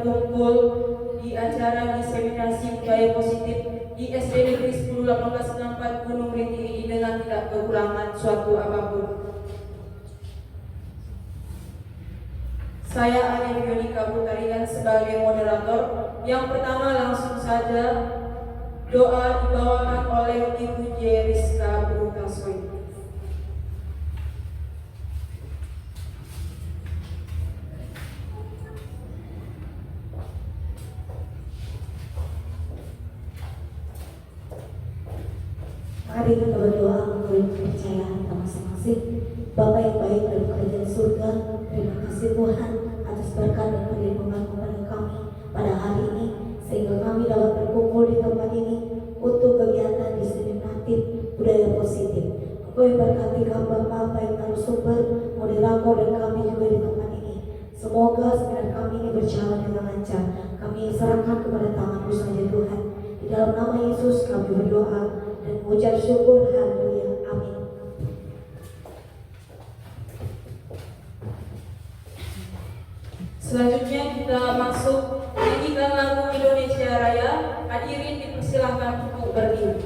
berkumpul di acara diseminasi budaya positif di SD Negeri 10 1864 Gunung Rinting ini dengan tidak kekurangan suatu apapun. Saya Ani Bionika Putarian sebagai moderator. Yang pertama langsung saja doa dibawakan oleh Ibu Jeriska Brutasoi. Mari kita berdoa memberi kepercayaan kita masing-masing. Bapa yang baik dalam kerajaan surga, terima kasih Tuhan atas berkat dan perlindungan kepada kami pada hari ini, sehingga kami dapat berkumpul di tempat ini untuk kegiatan diseminatif budaya positif. Kau yang berkati kami Bapa, baik narasumber, moderator dan kami juga di tempat ini. Semoga seminar kami ini berjalan dengan lancar. Kami serahkan kepada tangan-Mu saja Tuhan. Di dalam nama Yesus kami berdoa dan mengucap syukur. Haleluya. Amin. Selanjutnya kita masuk menyanyikan lagu Indonesia Raya. Hadirin dipersilahkan untuk berdiri.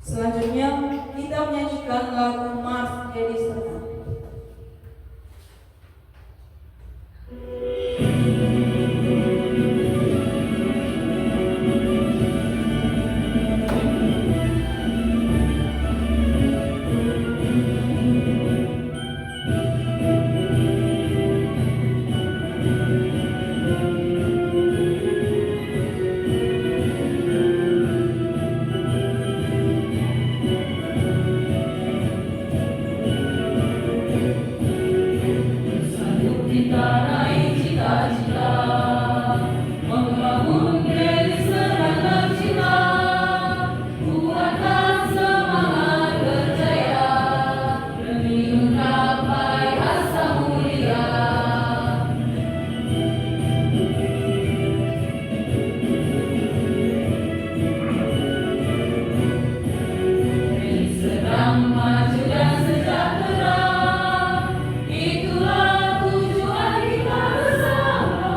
Selanjutnya kita menyanyikan lagu Mars Jadi Serta. Itulah tujuan kita bersama.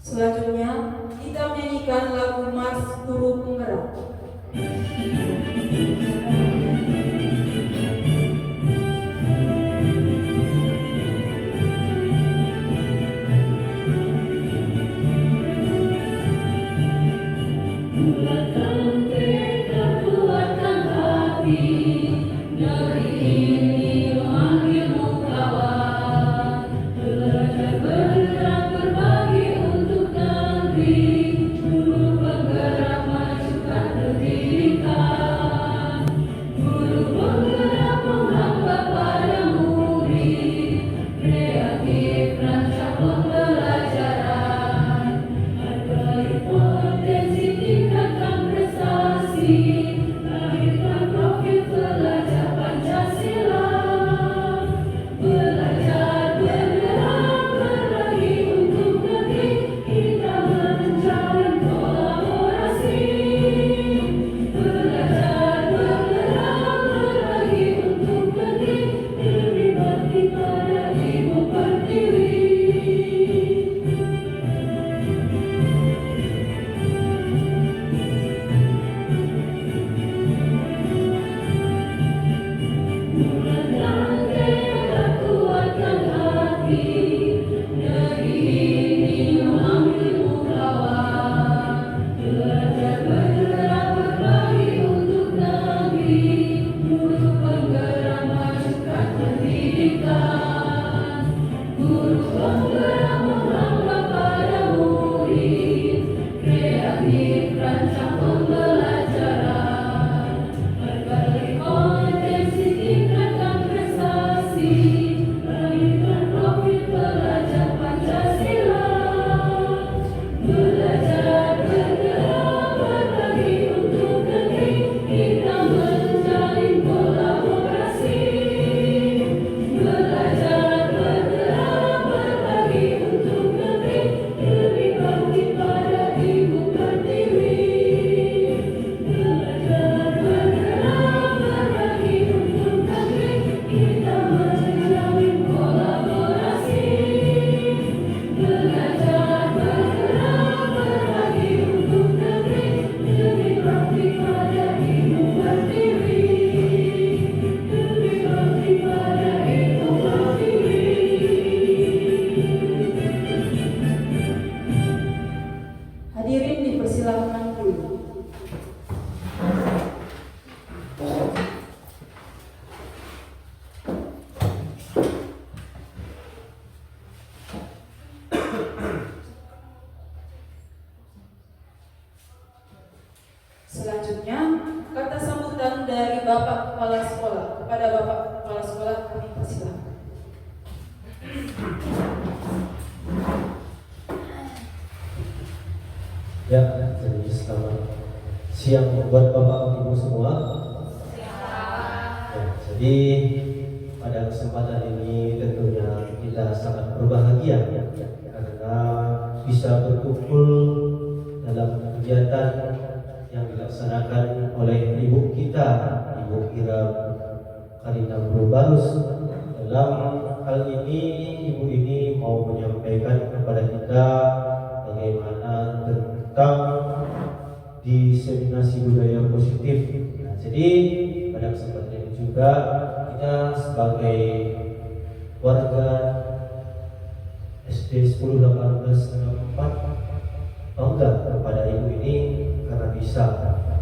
Selanjutnya kita menyanyikan lagu Mars Guru Penggerak. Hadirin dipersilahkan dulu. Selanjutnya, kata sambutan dari Bapak Kepala Sekolah. Kepada Bapak Kepala Sekolah kami persilahkan. Ya, jadi selamat siang buat Bapak Ibu semua. Ya, jadi pada kesempatan ini tentunya kita sangat berbahagia karena bisa berkumpul dalam kegiatan yang dilaksanakan oleh Ibu kita, Ibu Ira Karina Barus. Dalam hal ini, Ibu ini mau menyampaikan kepada kita bagaimana tentang diseminasi budaya positif. Nah, jadi pada kesempatan ini juga kita sebagai warga SD 10/18/64 bangga kepada Ibu ini karena bisa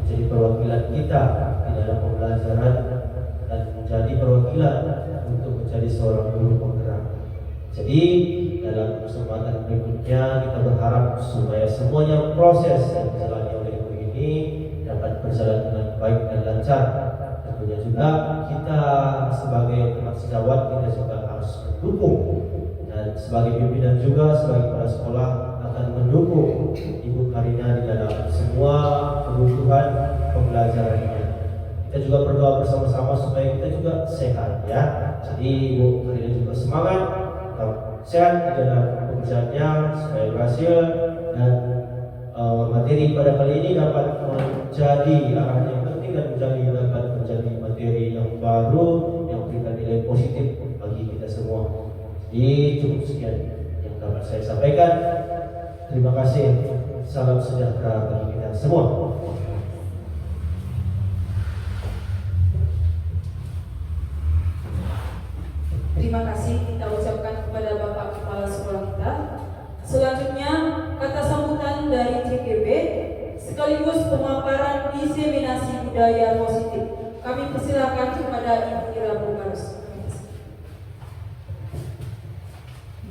menjadi perwakilan kita di dalam pembelajaran dan menjadi perwakilan untuk menjadi seorang guru penggerak. Jadi dalam kesempatan berikutnya kita berharap supaya semuanya proses yang dijalani oleh Ibu ini dapat berjalan dengan baik dan lancar. Tentunya juga kita sebagai teman sejawat kita juga harus mendukung, dan sebagai pimpinan juga sebagai kepala sekolah akan mendukung Ibu Karina di dalam semua kebutuhan pembelajarannya. Kita juga berdoa bersama-sama supaya kita juga sehat, ya. Jadi Ibu Karina juga semangat, sehat di dalam pekerjaannya supaya berhasil, dan materi pada kali ini dapat menjadi arah yang penting dan dapat menjadi materi yang baru yang memberikan nilai positif bagi kita semua. Jadi cukup sekian yang dapat saya sampaikan. Terima kasih. Salam sejahtera bagi kita semua. Terima kasih kita ucapkan kepada Bapak Kepala Sekolah kita. Selanjutnya, kata sambutan dari CGB sekaligus pemaparan diseminasi budaya positif. Kami persilakan kepada Ibu Ira Bukarus.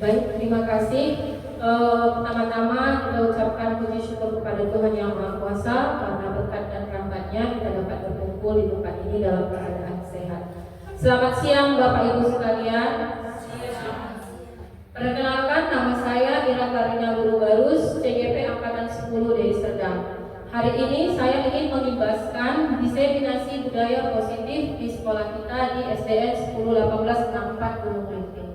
Baik, terima kasih. Pertama-tama kita ucapkan puji syukur kepada Tuhan Yang Maha Kuasa karena berkat dan rahmat-Nya kita dapat berkumpul di tempat ini dalam keadaan sehat. Selamat siang Bapak Ibu sekalian. Perkenalkan, nama saya Ira Karina Burubarus, CGP Angkatan 10 Deli Serdang. Hari ini saya ingin mengimbaskan diseminasi budaya positif di sekolah kita di SDN 101864 Gunung Rinting.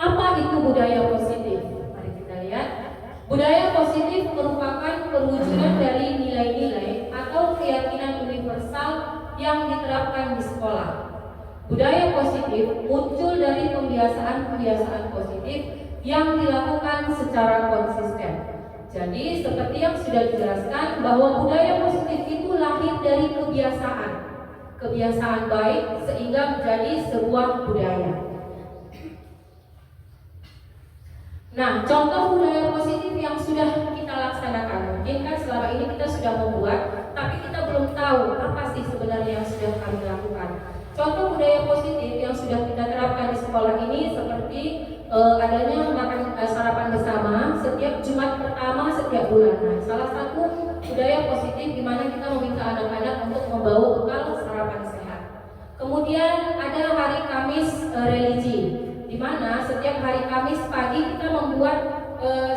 Apa itu budaya positif? Mari kita lihat. Budaya positif merupakan perwujudan dari nilai-nilai atau keyakinan universal yang diterapkan di sekolah. Budaya positif muncul dari pembiasaan-pembiasaan positif yang dilakukan secara konsisten. Jadi seperti yang sudah dijelaskan bahwa budaya positif itu lahir dari kebiasaan baik sehingga menjadi sebuah budaya. Nah, contoh budaya positif yang sudah kita laksanakan, mungkin kan selama ini kita sudah membuat, tapi kita belum tahu apa sih sebenarnya yang sudah kami lakukan. Contoh budaya positif yang sudah kita terapkan di sekolah ini seperti adanya makan sarapan bersama setiap Jumat pertama setiap bulan. Nah, salah satu budaya positif di mana kita meminta anak-anak untuk membawa bekal sarapan sehat. Kemudian ada hari Kamis religi, di mana setiap hari Kamis pagi kita membuat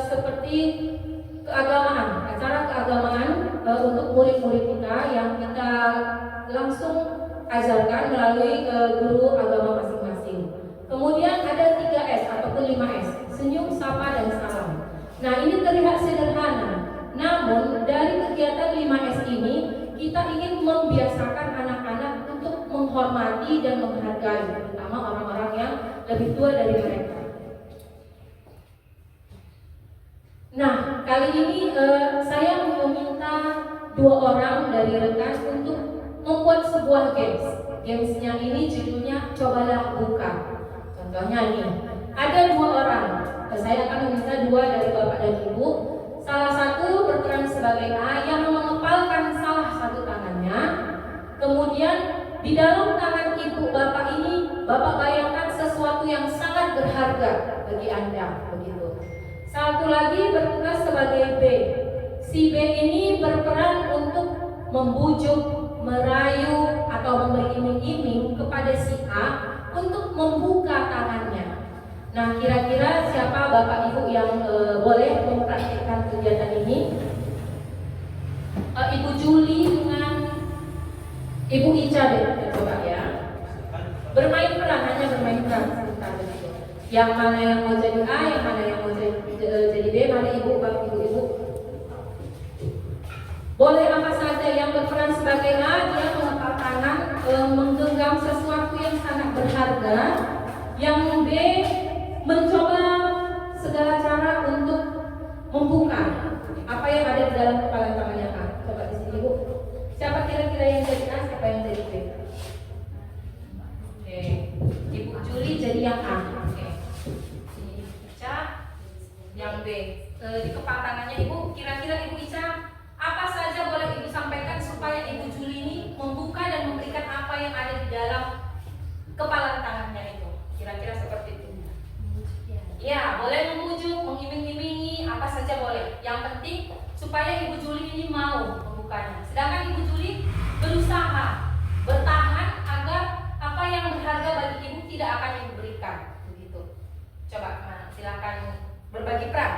seperti keagamaan, acara keagamaan untuk murid-murid kita yang kita langsung ajarkan melalui guru agama masing-masing. Kemudian ada 3S ataupun 5S, senyum, sapa, dan salam. Nah, ini terlihat sederhana, namun dari kegiatan 5S ini kita ingin membiasakan anak-anak untuk menghormati dan menghargai, terutama orang-orang yang lebih tua dari mereka. Nah, kali ini saya meminta 2 orang dari rekan untuk membuat sebuah games. Gamesnya ini judulnya Cobalah Buka. Contohnya nih, ada 2 orang. Saya akan meminta 2 dari Bapak dan Ibu. Salah satu berperan sebagai A yang mengepalkan salah satu tangannya. Kemudian di dalam tangan ibu bapak ini, bapak bayangkan sesuatu yang sangat berharga bagi Anda, begitu. Satu lagi bertugas sebagai B. Si B ini berperan untuk membujuk, merayu atau memberi iming-iming kepada si A untuk membuka tangannya. Nah, kira-kira siapa bapak ibu yang boleh mempraktikkan kegiatan ini? Ibu Juli dengan Ibu Ica deh, coba ya. Bermain peran, hanya bermain peran sebentar begitu. Yang mana yang mau jadi A, yang mana yang mau jadi B, mana ibu, bapak, ibu. Boleh apa saja. Yang berperan sebagai A, dia mengepal tangan, menggenggam sesuatu yang sangat berharga. Yang B, mencoba segala cara untuk membuka apa yang ada di dalam kepala tangannya A. Coba di sini, Bu. Siapa kira-kira yang jadi A, siapa yang jadi B? Oke, Ibu Juli jadi yang A. Oke. Ini Ibu Ica yang B. Di kepala tangannya Ibu, kira-kira Ibu Ica apa saja boleh Ibu sampaikan supaya Ibu Juli ini membuka dan memberikan apa yang ada di dalam kepala tangannya itu. Kira-kira seperti itu. Ya, boleh memujuk, mengiming-imingi, apa saja boleh. Yang penting supaya Ibu Juli ini mau membukanya. Sedangkan Ibu Juli berusaha bertahan agar apa yang berharga bagi Ibu tidak akan Ibu berikan. Begitu. Coba, silakan berbagi peran.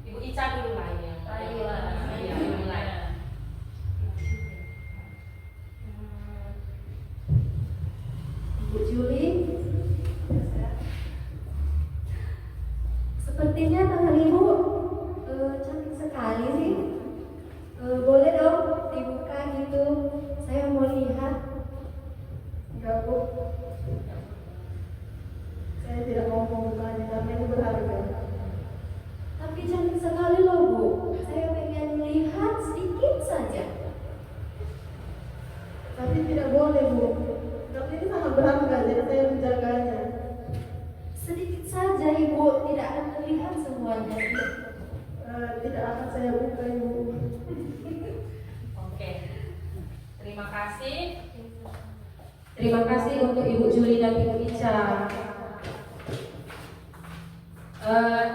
Ibu Ica dulu lah ya. Ayo mulai. Ibu Juli, sepertinya tangan ibu cantik sekali sih. Boleh dong dibuka gitu, saya mau lihat. Enggak, Bu, saya tidak mau membukanya karena itu berharga saja Ibu, tidak akan terlihat semuanya. Tidak akan saya buka, Ibu. Oke, terima kasih. Terima kasih untuk Ibu Juli dan Ibu Ica.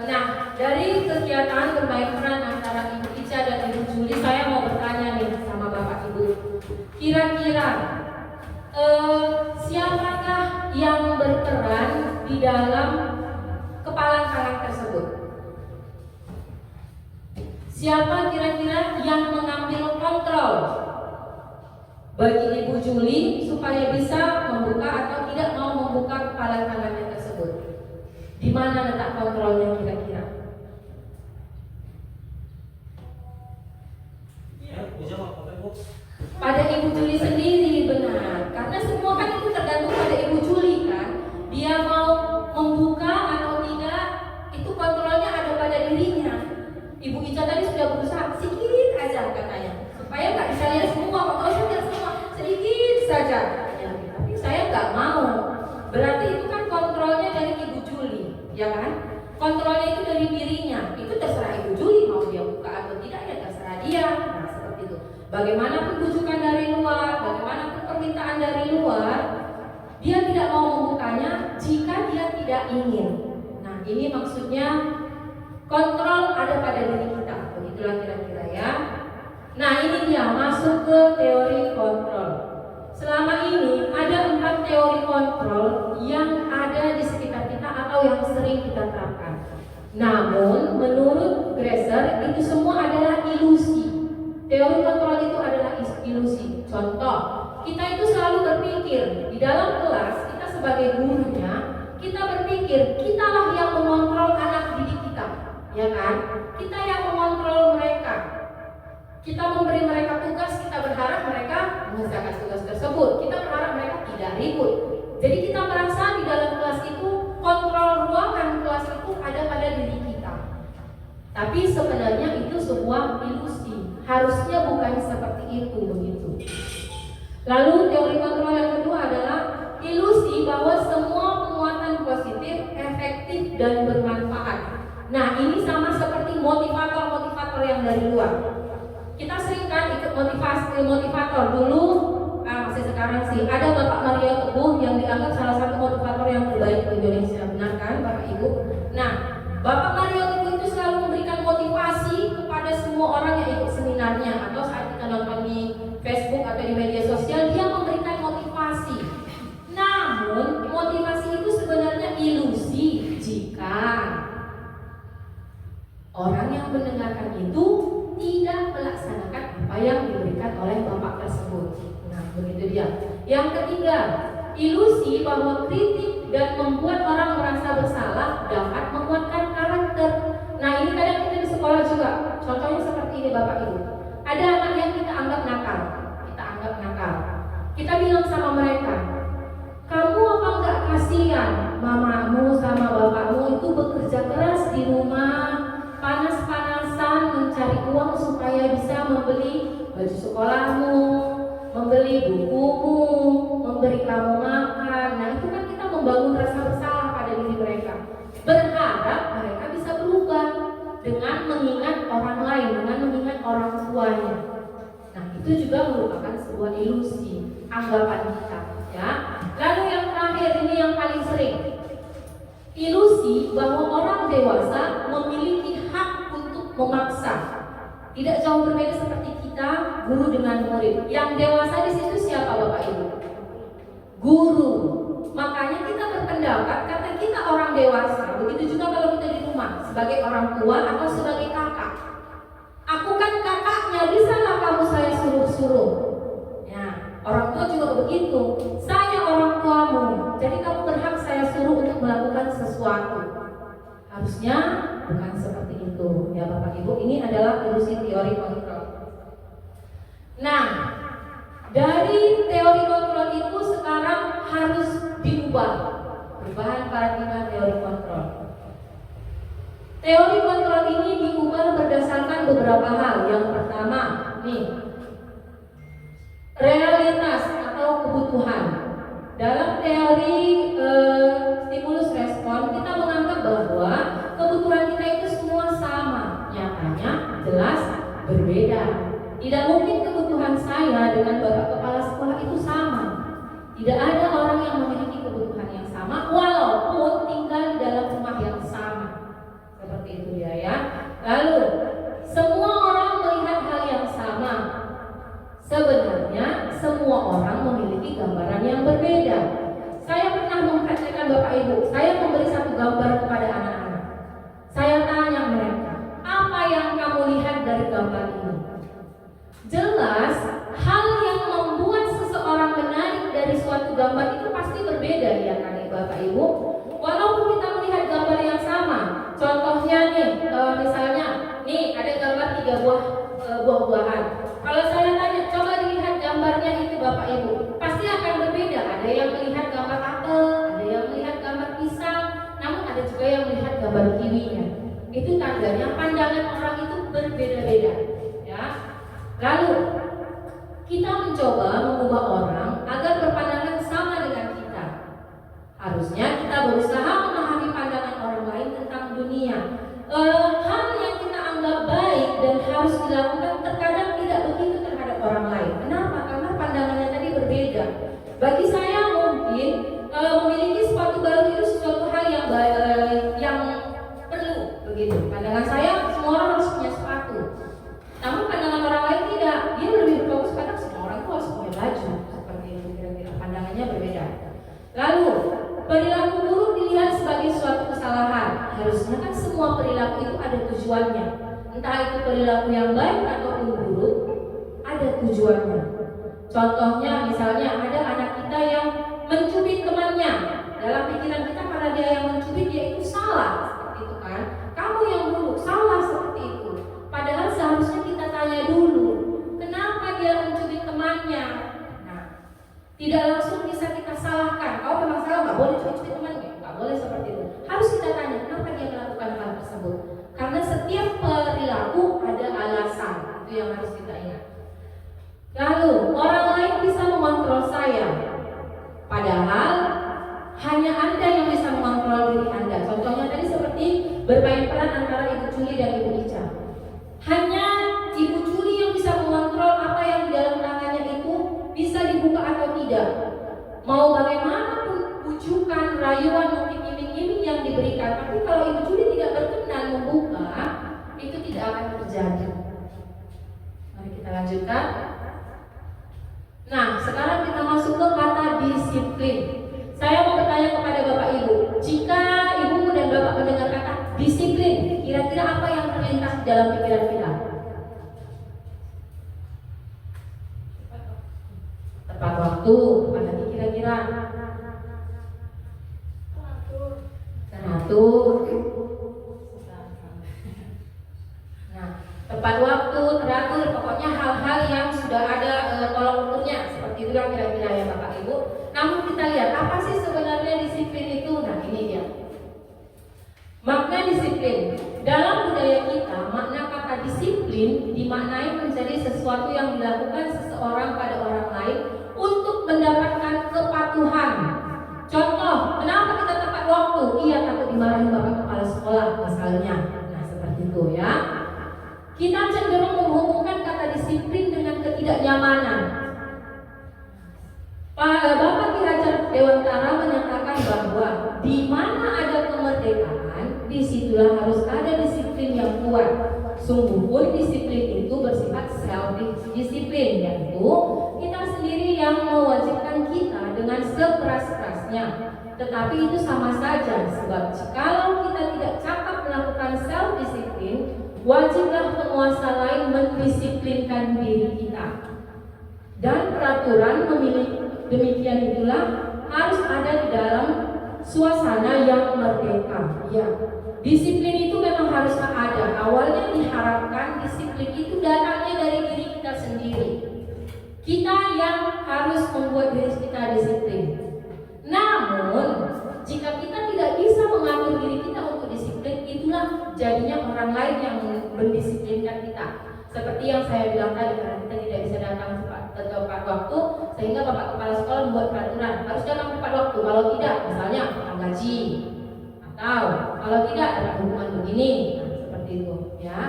Nah, dari kegiatan bermain peran antara Ibu Ica dan Ibu Juli, saya mau bertanya nih sama Bapak Ibu. Kira-kira siapakah yang berperan di dalam kepalan tangan tersebut? Siapa kira-kira yang mengambil kontrol bagi Ibu Juli supaya bisa membuka atau tidak mau membuka kepalan tangannya tersebut? Di mana letak kontrolnya kira-kira? Pada Ibu Juli sendiri, benar. Karena semua kan itu tergantung pada Ibu Juli kan. Dia mau membuka atau tidak, itu kontrolnya ada pada dirinya. Ibu Ica tadi sudah berusaha sedikit aja katanya, supaya nggak bisa lihat semua. Kalau saya lihat semua, sedikit saja. Ya, tapi saya nggak mau. Berarti itu kan kontrolnya dari Ibu Juli, ya kan? Kontrolnya itu dari dirinya. Itu terserah Ibu Juli mau dia buka atau tidak, ya terserah dia. Nah, seperti itu. Bagaimanapun bujukan dari luar, bagaimanapun permintaan dari luar, dia tidak mau membukanya jika dia tidak ingin. Nah, ini maksudnya kontrol ada pada diri kita. Begitulah kira-kira ya. Nah, ini dia masuk ke teori kontrol. Selama ini ada 4 teori kontrol yang ada di sekitar kita atau yang sering kita terapkan. Namun menurut Graeser itu semua adalah ilusi. Teori kontrol itu adalah ilusi. Contoh, kita itu selalu berpikir di dalam kelas, kita sebagai gurunya, kita berpikir kitalah yang mengontrol anak didik kita, ya kan? Kita yang mengontrol mereka. Kita memberi mereka tugas, kita berharap mereka mengerjakan tugas tersebut. Kita berharap mereka tidak ribut. Jadi kita merasa di dalam kelas itu kontrol ruangan kelas itu ada pada diri kita. Tapi sebenarnya itu sebuah ilusi. Harusnya bukan seperti itu begitu. Lalu teori kontrol yang kedua adalah ilusi bahwa semua penguatan positif, efektif dan bermanfaat. Nah, ini sama seperti motivator-motivator yang dari luar. Kita sering kan ikut motivator dulu, masih sekarang sih. Ada Bapak Mario Teguh yang dianggap salah satu motivator yang terbaik di Indonesia, benar kan Bapak Ibu? Nah, Bapak Mario Teguh itu selalu memberikan motivasi kepada semua orang yang ikut seminarnya, atau saat kita nonton di Facebook atau di media sosial, dia memberikan motivasi. Namun motivasi itu sebenarnya ilusi jika orang yang mendengarkan itu tidak melaksanakan apa yang diberikan oleh Bapak tersebut. Nah, begitu dia. Yang ketiga, ilusi bahwa kritik dan membuat orang merasa bersalah dapat menguatkan karakter. Nah, ini kadang kita di sekolah juga. Contohnya seperti ini Bapak Ibu. Ada anak yang kita anggap nakal. Kita bilang sama mereka, kamu apa enggak kasihan mamamu sama bapakmu itu bekerja keras di rumah, panas-panasan mencari uang supaya bisa membeli baju sekolahmu, membeli bukumu, memberi kamu makan. Nah, itu kan kita membangun rasa bersalah pada diri mereka. Berharap mereka bisa berubah dengan mengingat orang lain, dengan mengingat orang tuanya. Nah, itu juga merupakan sebuah ilusi anggapan kita, ya. Lalu yang terakhir ini yang paling sering, ilusi bahwa orang dewasa memiliki hak untuk memaksa. Tidak jauh berbeda seperti kita guru dengan murid. Yang dewasa di situ siapa Bapak Ibu? Guru. Makanya kita berpendapat karena kita orang dewasa. Begitu juga kalau kita di rumah sebagai orang tua atau sebagai kakak. Aku kan kakaknya, bisalah kamu saya suruh-suruh. Ya, orang tua juga begitu. Saya orang tuamu, jadi kamu berhak saya suruh untuk melakukan sesuatu. Harusnya bukan seperti itu, ya Bapak Ibu. Ini adalah ilusi teori kontrol. Nah, dari teori kontrol itu sekarang harus diubah, perubahan paradigma teori kontrol. Teori kontrol ini diubah berdasarkan beberapa hal. Yang pertama, nih, realitas atau kebutuhan. Dalam teori stimulus respon, kita menganggap ada buah-buahan. Kalau saya tanya, coba dilihat gambarnya itu Bapak Ibu, pasti akan berbeda. Ada yang melihat gambar apel, ada yang melihat gambar pisang, namun ada juga yang melihat gambar kiwinya. Itu tandanya pandangan orang itu berbeda-beda, ya. Lalu kita mencoba mengubah orang agar berpandangan sama dengan kita. Harusnya kita berusaha memahami pandangan orang lain tentang dunia. Hal yang kita anggap baik dan harus dilakukan terkadang tidak begitu terhadap orang lain. Kenapa? Karena pandangannya tadi berbeda. Bagi saya mungkin memiliki sepatu baru itu sesuatu hal yang perlu begitu. Pandangan saya semua orang harus punya sepatu. Namun pandangan orang lain tidak. Dia lebih fokus pada semua orang itu harus punya baju. Seperti itu kira-kira. Pandangannya berbeda. Lalu perilaku buruk dilihat sebagai suatu kesalahan. Harusnya kan semua perilaku itu ada tujuannya. Entah itu perilaku yang baik ataupun buruk, ada tujuannya. Contohnya misalnya ada anak kita yang mencubit temannya. Dalam pikiran kita karena dia yang mencubit dia itu salah, seperti itu kan? Kamu yang buruk, salah seperti itu. Padahal seharusnya kita tanya dulu, kenapa dia mencubit temannya? Nah, tidak langsung bisa kita salahkan. Kau memang salah, nggak boleh cubit temannya, nggak boleh seperti itu. Harus kita tanya kenapa dia melakukan hal tersebut. Karena setiap perilaku ada alasan, itu yang harus kita ingat. Lalu orang lain bisa mengontrol saya, padahal hanya Anda yang bisa mengontrol diri Anda. Contohnya tadi seperti bermain peran antara Ibu Juli dan Ibu Ica. Hanya Ibu Juli yang bisa mengontrol apa yang di dalam tangannya itu bisa dibuka atau tidak. Mau bagaimanapun bujukan, rayuan, mungkin iming-iming yang diberikan, tapi kalau Ibu Juli tidak berkenan membuka, itu tidak akan terjadi. Mari kita lanjutkan. Nah, sekarang kita masuk ke kata disiplin. Saya mau bertanya kepada Bapak Ibu, jika Ibu dan Bapak mendengar kata disiplin, kira-kira apa yang terlintas di dalam pikiran kita? Tepat waktu, tepat lagi kira-kira. Teratur. Nah, tepat waktu, teratur, pokoknya hal-hal yang sudah ada tolak ukurnya, seperti itulah kira-kira ya Bapak Ibu. Namun kita lihat apa sih sebenarnya disiplin itu? Nah, ini dia. Makna disiplin. Dalam budaya kita, makna kata disiplin dimaknai menjadi sesuatu yang dilakukan seseorang pada orang lain untuk mendapatkan kepatuhan. Contoh, kenapa kita tepat waktu? Iya, takut dimarahin Bapak Kepala Sekolah misalnya. Nah, seperti itu ya. Kita cenderung menghubungkan kata disiplin dengan ketidaknyamanan. Bapak Ki Hajar Dewantara menyatakan bahwa di mana ada kemerdekaan, disitulah harus ada disiplin yang kuat. Sungguh pun disiplin itu bersifat self-disiplin, yaitu kita sendiri yang mewajibkan kita dengan sekeras-kerasnya. Tetapi itu sama saja, sebab jikalau kita tidak cakap melakukan self-disiplin, wajiblah penguasa lain mendisiplinkan diri kita. Dan peraturan demikian itulah harus ada di dalam suasana yang merdeka. Ya, disiplin itu memang harus ada. Awalnya diharapkan disiplin itu datangnya dari diri kita sendiri. Kita yang harus membuat diri kita disiplin. Namun, jika kita tidak bisa mengatur diri kita untuk disiplin, itulah jadinya orang lain yang mendisiplinkan kita. Seperti yang saya bilang tadi, karena kita tidak bisa datang tepat waktu, sehingga Bapak Kepala Sekolah membuat peraturan harus datang tepat waktu. Kalau tidak, misalnya potong gaji, atau kalau tidak ada hukuman begini. Nah, seperti itu, ya.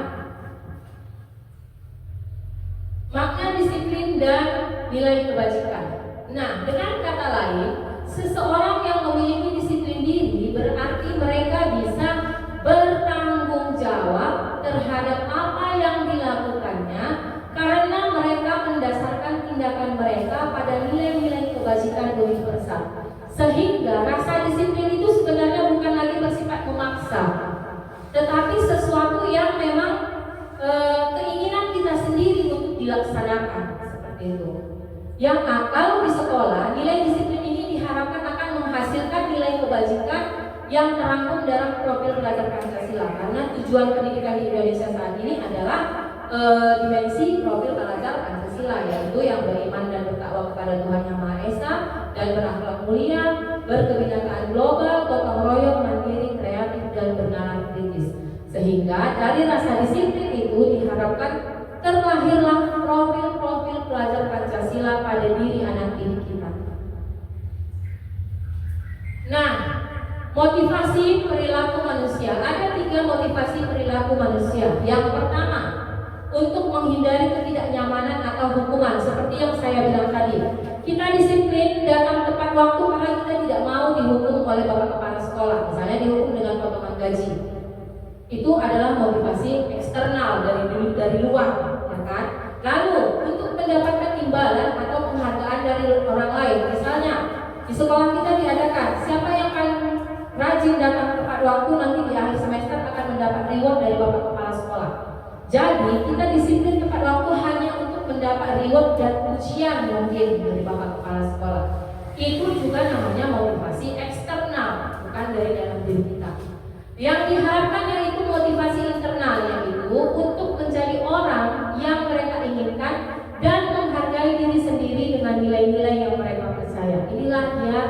Makna disiplin dan nilai kebajikan. Nah, dengan kata lain, seseorang yang memiliki disiplin diri berarti mereka bisa bertanggung jawab terhadap apa yang dilakukannya karena mereka mendasarkan tindakan mereka pada nilai-nilai kebajikan demi persa. Sehingga rasa disiplin itu sebenarnya bukan lagi bersifat memaksa, tetapi sesuatu yang memang keinginan kita sendiri untuk dilaksanakan, seperti itu. Yang kalau di sekolah nilai disiplin ini diharapkan akan menghasilkan nilai kebajikan yang terangkum dalam profil belajar Pancasila, karena tujuan pendidikan di Indonesia saat ini adalah dimensi profil pelajar Pancasila, yaitu yang beriman dan bertakwa kepada Tuhan Yang Maha Esa dan berakhlak mulia, berkebinekaan global, gotong royong, mandiri, kreatif, dan bernalar kritis. Sehingga dari rasa disiplin itu diharapkan terlahirlah profil-profil pelajar Pancasila pada diri anak didik kita. Nah, motivasi perilaku manusia. Ada 3 motivasi perilaku manusia. Yang pertama, untuk menghindari ketidaknyamanan atau hukuman. Seperti yang saya bilang tadi, kita disiplin datang tepat waktu karena kita tidak mau dihukum oleh bapak kepala sekolah. Misalnya dihukum dengan potongan gaji. Itu adalah motivasi eksternal dari luar, ya kan? Lalu untuk mendapatkan imbalan atau penghargaan dari orang lain. Misalnya di sekolah kita diadakan, siapa yang paling rajin datang tepat waktu nanti di akhir semester akan mendapat reward dari bapak kepala sekolah. Jadi kita disiplin tepat waktu hanya untuk mendapat reward dan pujian mungkin dari bapak kepala sekolah. Itu juga namanya motivasi eksternal, bukan dari dalam diri kita. Yang diharapkan yaitu motivasi internal, yaitu untuk menjadi orang yang mereka inginkan dan menghargai diri sendiri dengan nilai-nilai yang mereka percaya. Inilah dia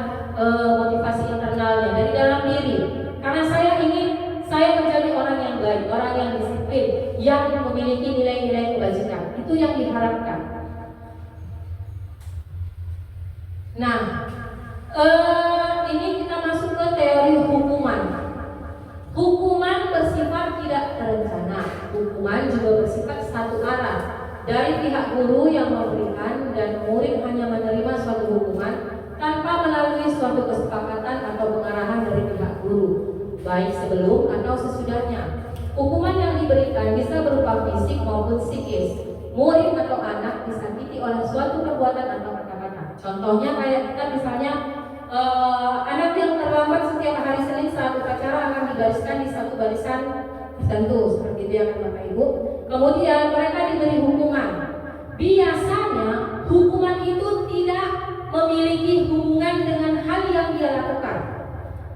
motivasi internalnya dari dalam diri. Karena saya ingin saya menjadi orang yang baik, orang yang disiplin, yang memiliki nilai-nilai kebajikan. Itu yang diharapkan. Nah, ini kita masuk ke teori hukuman. Hukuman bersifat tidak terencana. Hukuman juga bersifat satu arah. Dari pihak guru yang memberikan dan murid hanya menerima suatu hukuman tanpa melalui suatu kesepakatan atau pengarahan dari pihak guru, baik sebelum atau sesudahnya. Hukuman yang diberikan bisa berupa fisik maupun psikis. Murid atau anak disakiti oleh suatu perbuatan atau kata-kata. Contohnya kayak kita misalnya anak yang terlambat setiap hari Senin saat upacara akan dibariskan di satu barisan tertentu, seperti itu ya kan Bapak Ibu. Kemudian mereka diberi hukuman. Biasanya hukuman itu tidak memiliki hubungan dengan hal yang dia lakukan.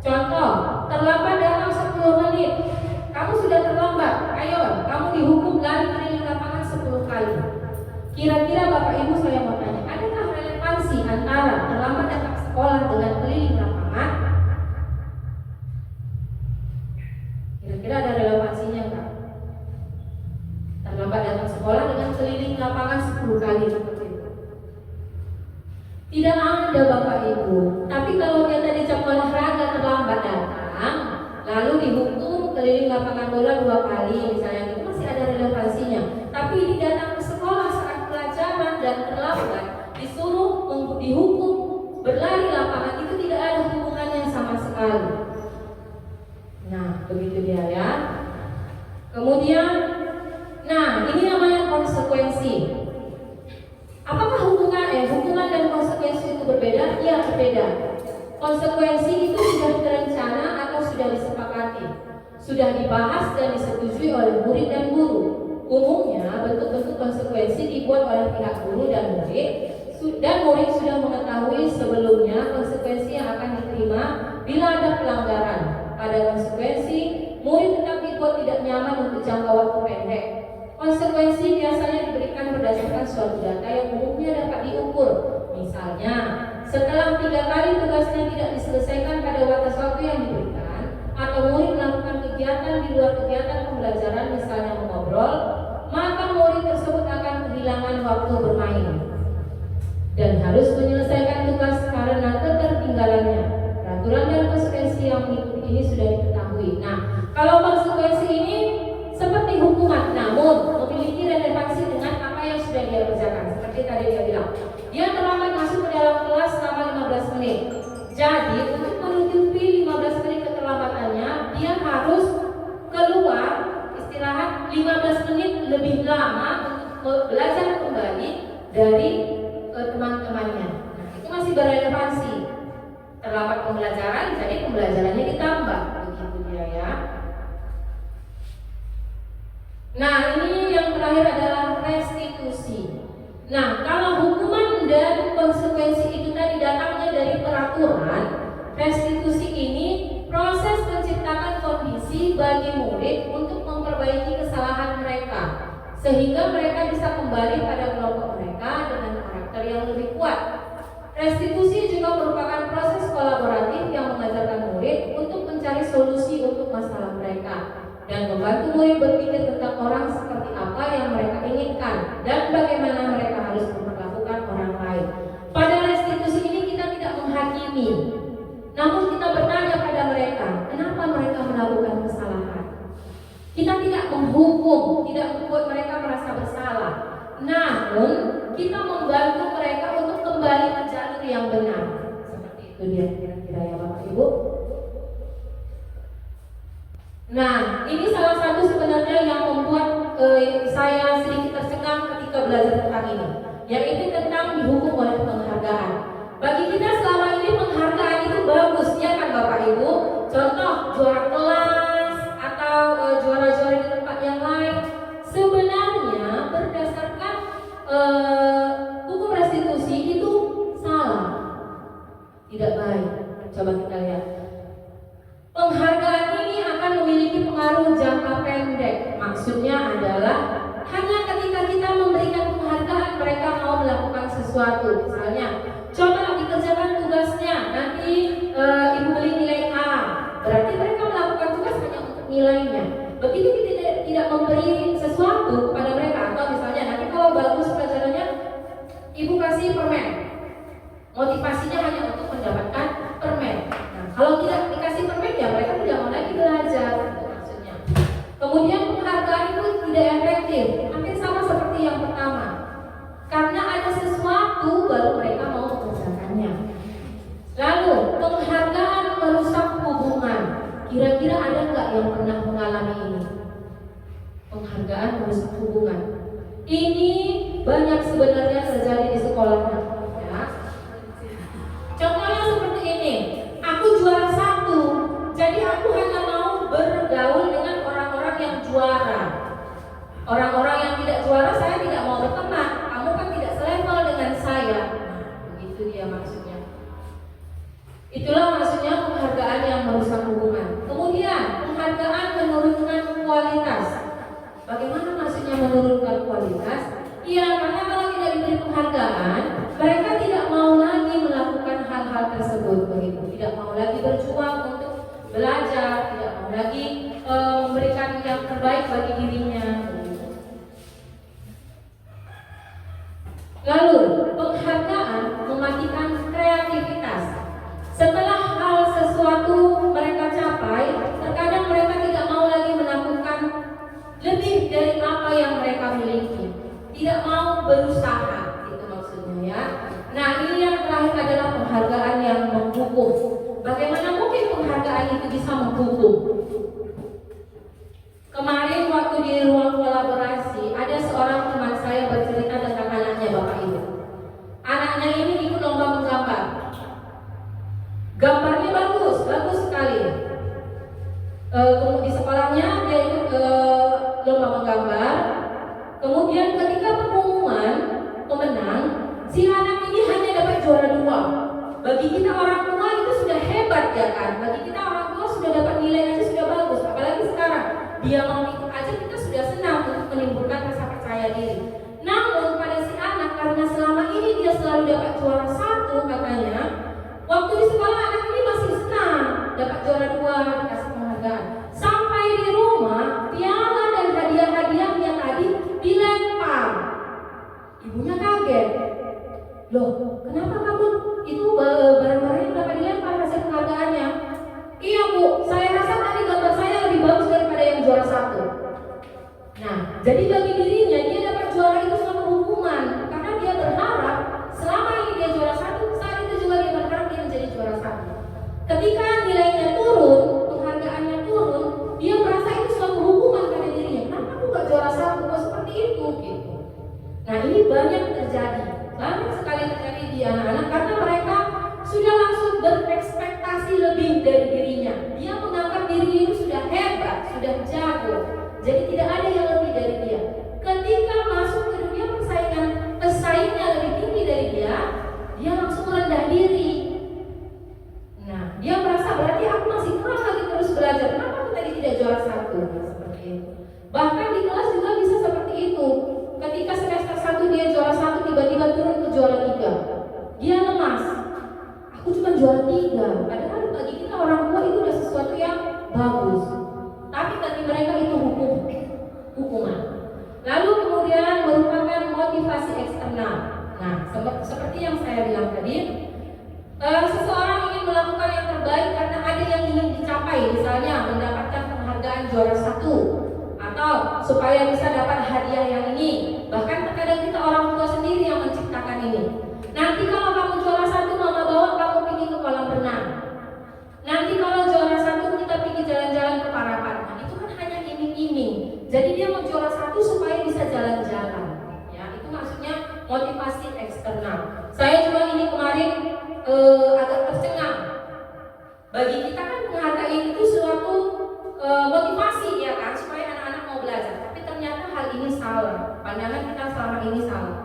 Contoh, terlambat datang 10 menit. Kamu sudah terlambat, ayo kamu dihukum lari keliling lapangan 10 kali. Kira-kira Bapak Ibu saya mau tanya, adakah relevansi antara terlambat datang sekolah dengan keliling lapangan? Kira-kira ada relevansinya enggak? Terlambat datang sekolah dengan keliling lapangan 10 kali seperti itu. Tidak ada Bapak Ibu. Tapi kalau dia tadi jam olahraga terlambat datang, lalu dihukum keliling lapangan bola 2 kali misalnya, itu masih ada relevansinya. Tapi ini datang ke sekolah saat pelajaran dan terlambat, disuruh dihukum berlari lapangan, itu tidak ada hubungannya sama sekali. Nah, begitu dia ya. Kemudian, nah ini namanya konsekuensi. Apakah hukuman dan konsekuensi itu berbeda? Ya, berbeda. Konsekuensi itu sudah terencana atau sudah disepakati, sudah dibahas dan disetujui oleh murid dan guru. Umumnya bentuk-bentuk konsekuensi dibuat oleh pihak guru dan murid sudah mengetahui sebelumnya konsekuensi yang akan diterima bila ada pelanggaran. Pada konsekuensi, murid tetap dibuat tidak nyaman untuk jangka waktu pendek. Konsekuensi biasanya diberikan berdasarkan suatu data yang umumnya dapat diukur. Misalnya, setelah 3 kali tugasnya tidak diselesaikan pada batas waktu yang diberikan, atau murid melakukan kegiatan di luar kegiatan pembelajaran, misalnya mengobrol, maka murid tersebut akan kehilangan waktu bermain dan harus menyelesaikan tugas karena ketertinggalannya. Peraturan dan konsekuensi yang mengikuti ini sudah diketahui. Nah, kalau konsekuensi ini seperti hukuman, namun memiliki relevansi dengan apa yang sudah dia kerjakan. Seperti tadi dia bilang, dia terlambat masuk ke dalam kelas selama 15 menit. Jadi untuk menutupi 15 menit keterlambatannya, dia harus keluar istirahat 15 menit lebih lama untuk belajar kembali dari teman-temannya. Nah, itu masih berrelevansi. Terlambat pembelajaran, jadi pembelajarannya ditambah, begitu dia ya. Nah, ini yang terakhir adalah restitusi. Nah, kalau hukuman dan konsekuensi itu tadi datangnya dari peraturan, restitusi ini proses menciptakan kondisi bagi murid untuk memperbaiki kesalahan mereka. sehingga mereka bisa kembali pada kelompok mereka dengan karakter yang lebih kuat. Restitusi juga merupakan proses kolaboratif yang mengajarkan murid untuk mencari solusi untuk masalah mereka dan membantu murid berpikir tentang orang seperti apa yang mereka inginkan dan bagaimana mereka harus memperlakukan orang lain. Pada restitusi ini kita tidak menghakimi, namun kita bertanya pada mereka, kenapa mereka melakukan kesalahan. Kita tidak menghukum, tidak membuat mereka merasa bersalah, namun kita membantu mereka untuk kembali ke jalur yang benar. Seperti itu dia kira-kira ya Bapak Ibu. Nah, ini salah satu sebenarnya yang membuat saya sedikit tercengang ketika belajar tentang ini, yaitu tentang dihukum oleh penghargaan. Bagi kita selama ini penghargaan itu bagus, ya kan Bapak Ibu? Contoh juara kelas atau juara-juara di tempat yang lain. Sebenarnya berdasarkan hukum restitusi itu salah, tidak baik. Coba kita lihat. Penghargaan ini akan memiliki pengaruh jangka pendek. Maksudnya adalah hanya ketika kita memberikan penghargaan mereka mau melakukan sesuatu. Misalnya, coba dikerjakan tugasnya, nanti ibu beli nilai A. Berarti mereka melakukan tugas hanya untuk nilainya. Begitu kita tidak memberi sesuatu kepada mereka, atau misalnya nanti kalau bagus pelajarannya, ibu kasih permen. Motivasinya hanya untuk mendapatkan permen. Nah, kalau tidak dikasih permen ya mereka tidak mau lagi belajar. Itu maksudnya. Kemudian penghargaan itu tidak efektif. Hampir sama seperti yang pertama. Karena ada sesuatu baru mereka mau mengerjakannya. Lalu penghargaan merusak hubungan. Kira-kira ada nggak yang pernah mengalami ini? Penghargaan merusak hubungan. Ini banyak sebenarnya terjadi di sekolah. Ya. Contohnya seperti ini. Aku juara 1, jadi aku hanya mau bergaul dengan orang-orang yang juara. Orang-orang yang tidak juara saya tidak mau berteman. Kamu kan tidak selevel dengan saya. Begitu dia maksudnya. Itulah maksudnya penghargaan yang merusak hubungan. Kemudian penghargaan menurunkan kualitas. Bagaimana maksudnya menurunkan kualitas? Iya, karena kalau tidak diberi penghargaan, mereka tidak mau lagi melakukan hal-hal tersebut, begitu. Tidak mau lagi berjuang untuk belajar, tidak mau lagi memberikan yang terbaik bagi dirinya. Begitu. Lalu penghargaan mematikan kreativitas. Setelah hal sesuatu mereka capai, terkadang mereka tidak mau lagi melakukan lebih dari apa yang mereka miliki. Tidak mau berusaha, itu maksudnya ya. Nah, ini yang terakhir adalah penghargaan yang menghukum. Bagaimana mungkin penghargaan itu bisa menghukum? Kemarin waktu di ruang kolaborasi, ada seorang teman saya bercerita tentang anaknya Bapak Ibu. Anaknya ini ikut lomba menggambar. Gambarnya bagus, bagus sekali. Di sekolahnya dia ikut lomba menggambar. Kemudian ketika pengumuman pemenang, si anak ini hanya dapat juara 2. Bagi kita orang tua itu sudah hebat ya kan. Bagi kita orang tua sudah dapat nilai aja sudah bagus. Apalagi sekarang dia mau ikut aja kita sudah senang untuk menimbulkan rasa percaya diri. Namun pada si anak, karena selama ini dia selalu dapat juara 1 katanya, waktu di sekolah anak ini masih senang dapat juara 2, dikasih penghargaan. Sampai di rumah piala dan hadiah-hadiahnya tadi dilempar. Ibunya kaget. Loh, kenapa kamu itu barang-barang dapat dilempar hasil penghargaannya? Iya Bu, saya rasa tadi gambar saya lebih bagus daripada yang juara 1. Nah, jadi bagi dirinya dia dapat juara itu suatu hukuman, karena dia berharap selama ini dia juara 1, saat itu juga dia berharap dia menjadi juara 1. Ketika nilainya turun, penghargaannya turun, dia merasa itu suatu hukuman pada dirinya. Kenapa aku gak juara 1? Kok seperti itu? Gitu. Nah, ini banyak terjadi. Banyak sekali terjadi di anak-anak karena mereka sudah langsung berekspektasi lebih dari dirinya. Dia menganggap dirinya itu sudah hebat, sudah jago. Jadi tidak ada yang lebih dari dia. Ketika masuk ke dunia persaingan, pesaingnya lebih tinggi dari dia langsung merendah diri. Nah, dia merasa berarti aku masih kurang lagi terus belajar. Kenapa aku tadi tidak juara 1? Seperti itu. Bahkan di kelas juga bisa seperti itu. juara 3. Dia lemas. Aku cuma juara 3. Padahal bagi kita orang tua itu udah sesuatu yang bagus. Tapi bagi mereka itu hukuman. Lalu kemudian merupakan motivasi eksternal. Nah, seperti yang saya bilang tadi, seseorang ingin melakukan yang terbaik karena ada yang ingin dicapai, misalnya mendapatkan penghargaan juara 1, atau supaya bisa dapat hadiah yang ini. Bahkan terkadang kita orang tua sendiri yang menciptakan ini. Nanti kalau kamu juara 1, mama bawa kamu pergi ke kolam renang. Nanti kalau juara 1 kita pergi jalan-jalan ke Parapan. Nah, itu kan hanya iming-iming. Jadi dia mau juara 1 supaya bisa jalan-jalan. Ya, itu maksudnya motivasi eksternal. Saya juga ini kemarin agak tercengang. Bagi kita kan penghargaan itu suatu motivasi ya kan, supaya anak-anak mau belajar. Tapi ternyata hal ini salah. Pandangan kita selama ini salah.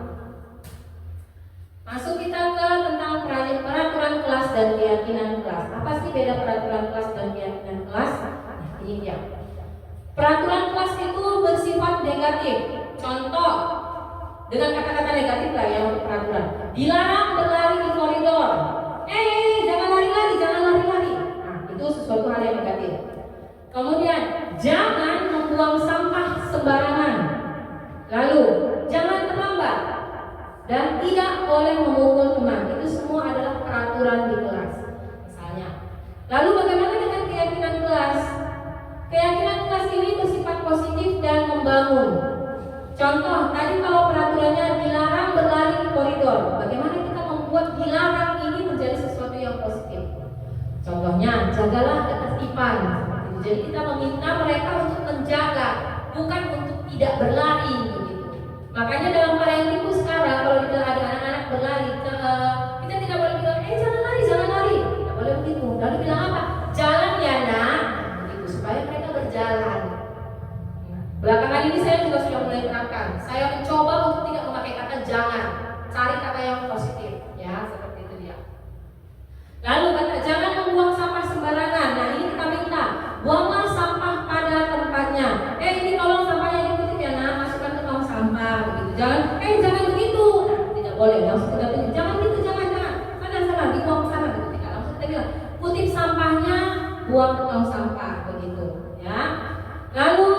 Masuk kita ke tentang peraturan kelas dan keyakinan kelas. Apa sih beda peraturan kelas dan keyakinan kelas? Nah, ini dia. Peraturan kelas itu bersifat negatif. Contoh, dengan kata-kata negatif lah yang peraturan. Dilarang berlari di koridor. Jangan lari-lari, jangan lari-lari. Nah, itu sesuatu hal yang negatif. Kemudian, jangan membuang sampah sembarangan. Lalu, jangan terlambat. Dan tidak boleh memukul teman. Itu semua adalah peraturan di kelas. Misalnya. Lalu bagaimana dengan keyakinan kelas? Keyakinan kelas ini bersifat positif dan membangun. Contoh, tadi kalau peraturannya dilarang berlari di koridor, bagaimana kita membuat dilarang ini menjadi sesuatu yang positif? Contohnya, jagalah ketertiban. Jadi kita meminta mereka untuk menjaga, bukan untuk tidak berlari begitu. Makanya dalam parentingku sekarang, kalau ada anak-anak berlari, kita tidak boleh bilang, jangan lari, jangan lari. Tidak boleh begitu. Lalu bilang apa? Jalan ya nak, begitu supaya mereka berjalan. Belakangan ini saya juga sudah mulai terapkan. Saya mencoba untuk tidak memakai kata jangan, cari kata yang positif, ya seperti itu dia. Lalu kata jangan membuang sampah sembarangan. Nah ini kita minta, buanglah sampah pada tempatnya. Ini tolong sampahnya dikutip ya nak, masukkan ke tong sampah begitu. Jangan begitu. Nah, tidak boleh. Langsung kita bilang, jangan gitu, jangan. Sana, dibuang ke sana gitu. Tidak langsung kita bilang, kutip sampahnya, buang ke tong sampah begitu, ya. Lalu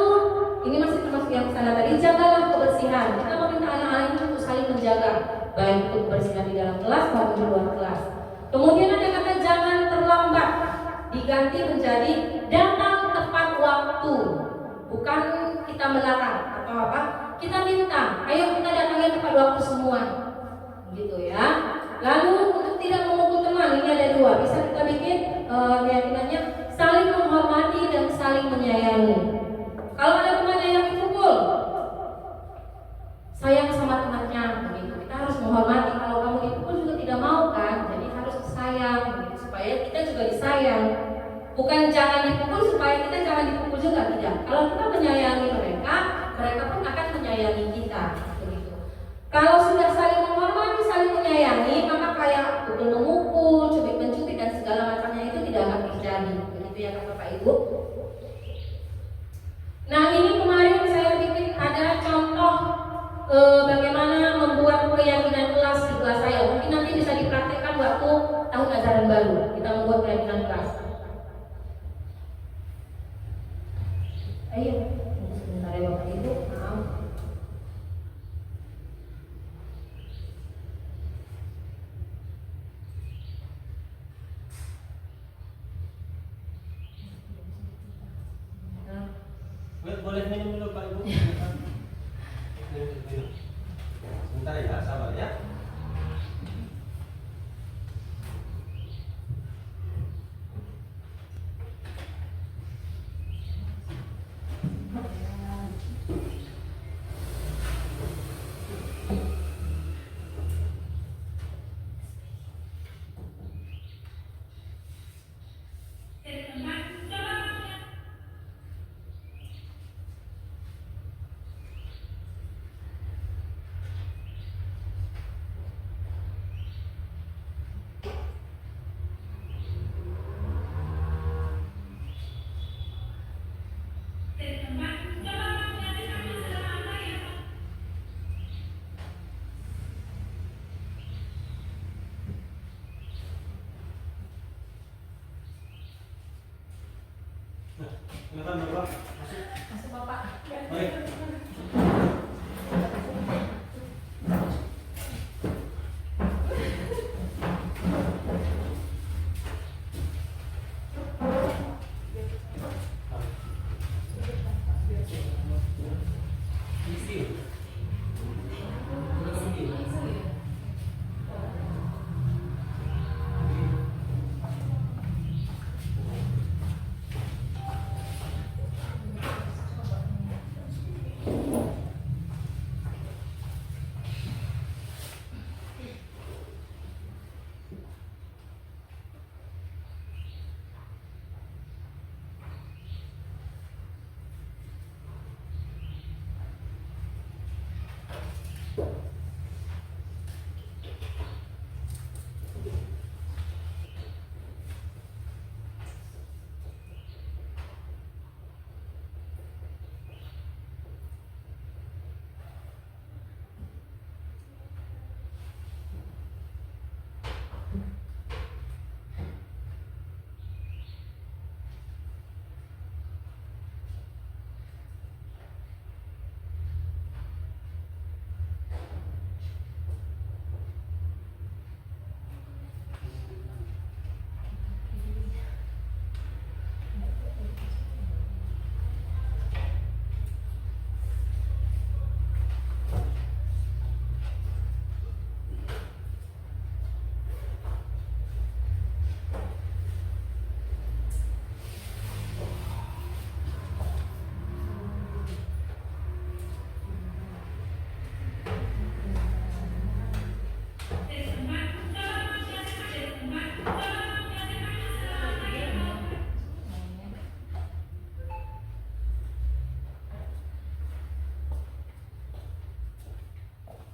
ini masih termasuk yang sana tadi, jagalah kebersihan. Kita meminta anak-anak ini untuk saling menjaga, baik itu kebersihan di dalam kelas maupun di luar kelas. Kemudian ada kata jangan terlambat, diganti menjadi datang tepat waktu. Bukan kita melarang atau apa, kita minta, ayo kita datangnya tepat waktu semua, gitu ya. Lalu untuk tidak memukul teman, ini ada 2. Bisa kita bikin keyakinannya saling menghormati dan saling menyayangi. Kalau ada temannya yang dipukul, sayang sama temannya, begitu. Kita harus menghormati. Kalau kamu dipukul juga tidak mau kan, jadi harus sayang, begitu, supaya kita juga disayang. Bukan jangan dipukul supaya kita jangan dipukul juga, tidak. Kalau kita menyayangi mereka, mereka pun akan menyayangi kita, begitu. Kalau sudah saling menghormati, saling menyayangi, maka kayak pukul memukul, cubit mencubit dan segala macamnya itu tidak akan terjadi, begitu ya Bapak Ibu. Nah ini kemarin saya bikin ada contoh bagaimana membuat keyakinan kelas di kelas saya. Mungkin nanti bisa dipraktekkan waktu tahun ajaran baru kita membuat keyakinan kelas. Ayo, sebentar ya Bapak Ibu, maaf. Boleh minum dulu Pak Ibu. Sebentar ya, sabar ya. Silakan Bapak, masuk. Masuk Bapak. Baik.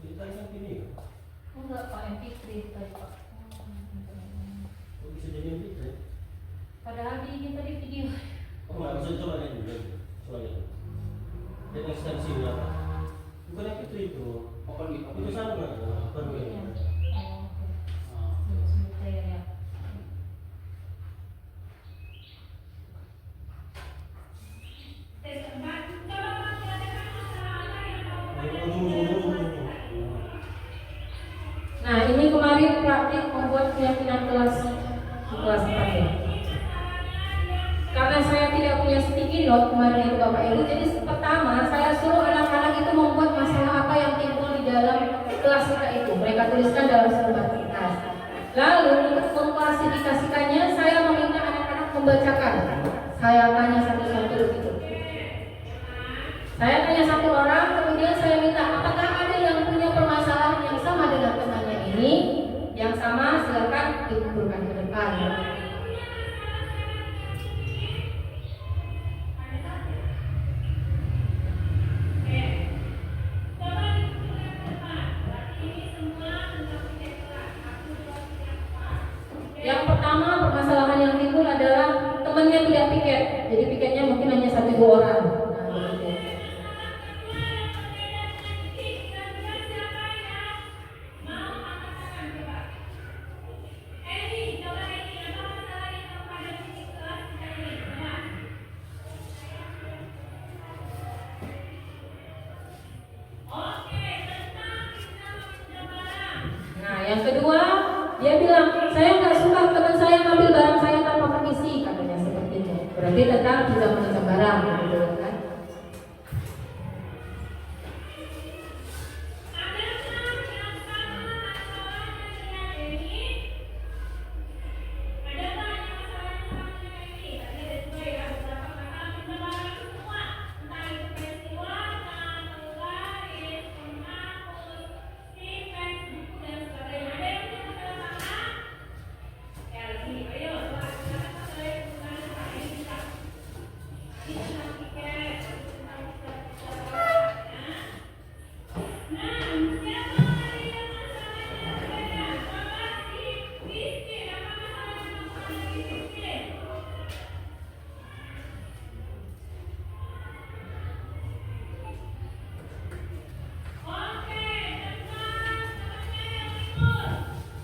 Ceritanya gini, Enggak Pak, MP3 tadi Pak. kok bisa jadi gitu ya? Padahal di tadi video. Oh, nggak bisa coba lihat dulu, coba lihat. Lihat ekstensi berapa? Bukan yang itu. Itu sama nggak? Bukan Iya. ini. Oh, oke. Sebentar ya. Nah, ini kemarin praktik membuat keyakinan kelas 4 ya. Karena saya tidak punya sticky note kemarin itu Bapak Ibu, jadi pertama saya suruh anak-anak itu membuat masalah apa yang timbul di dalam kelas kita itu. Mereka tuliskan dalam sebuah kertas. Lalu untuk mengklasifikasikannya, saya meminta anak-anak membacakan. Saya tanya satu-satu gitu. Saya tanya satu orang, kemudian saya minta apakah ada yang punya permasalahan yang sama dengan temannya ini. Yang sama silakan dikumpulkan ke depan. Yang pertama permasalahan yang timbul adalah temannya tidak piket, jadi piketnya mungkin hanya 1-2 orang. Nah, begitu. Nah, yang kedua, dia bilang, saya nggak suka teman saya ngambil barang saya tanpa permisi, katanya seperti itu. Berarti tentang tidak mengancam barang, gitu kan?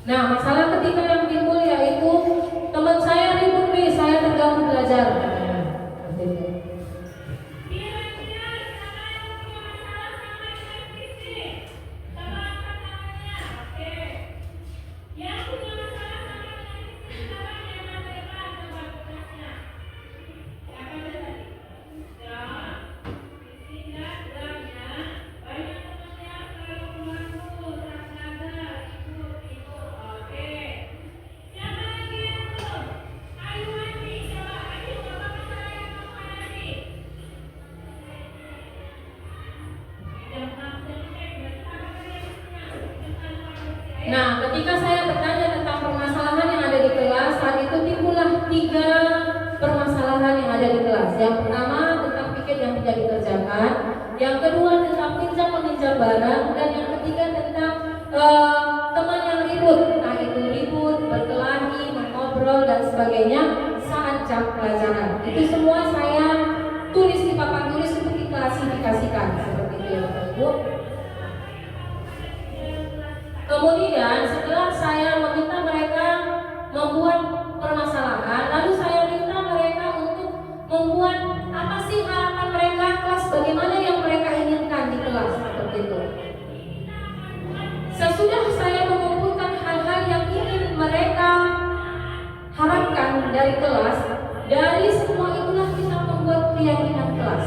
Nah, masalah ketiga yang timbul yaitu teman saya ribut nih, saya terganggu belajar. Seperti itu. Nah, ketika saya bertanya tentang permasalahan yang ada di kelas, saat itu timbullah 3 permasalahan yang ada di kelas. Yang pertama tentang piket yang tidak dikerjakan, yang kedua tentang pinjam meminjam barang, dan yang ketiga tentang teman yang ribut, entah itu ribut, berkelahi, mengobrol dan sebagainya saat jam pelajaran. Itu semua saya tulis di papan tulis untuk diklasifikasikan seperti itu ya Bapak Ibu. Kemudian setelah saya meminta mereka membuat permasalahan, lalu saya minta mereka untuk membuat apa sih harapan mereka kelas, bagaimana yang mereka inginkan di kelas seperti itu. Sesudah saya mengumpulkan hal-hal yang ingin mereka harapkan dari kelas, dari semua itulah kita membuat keyakinan kelas.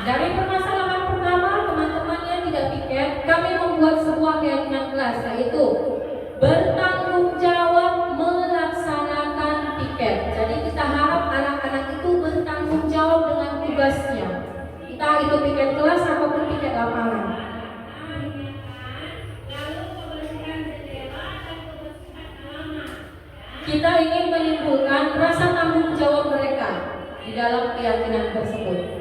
Dari permasalahan pertama, teman-teman yang tidak piket, kami membuat sebuah keyakinan kelas, yaitu bertanggung jawab melaksanakan piket. Jadi kita harap anak-anak itu bertanggung jawab dengan tugasnya, entah itu piket kelas ataupun piket lapangan. Kita ingin menimbulkan rasa tanggung jawab mereka di dalam keyakinan tersebut.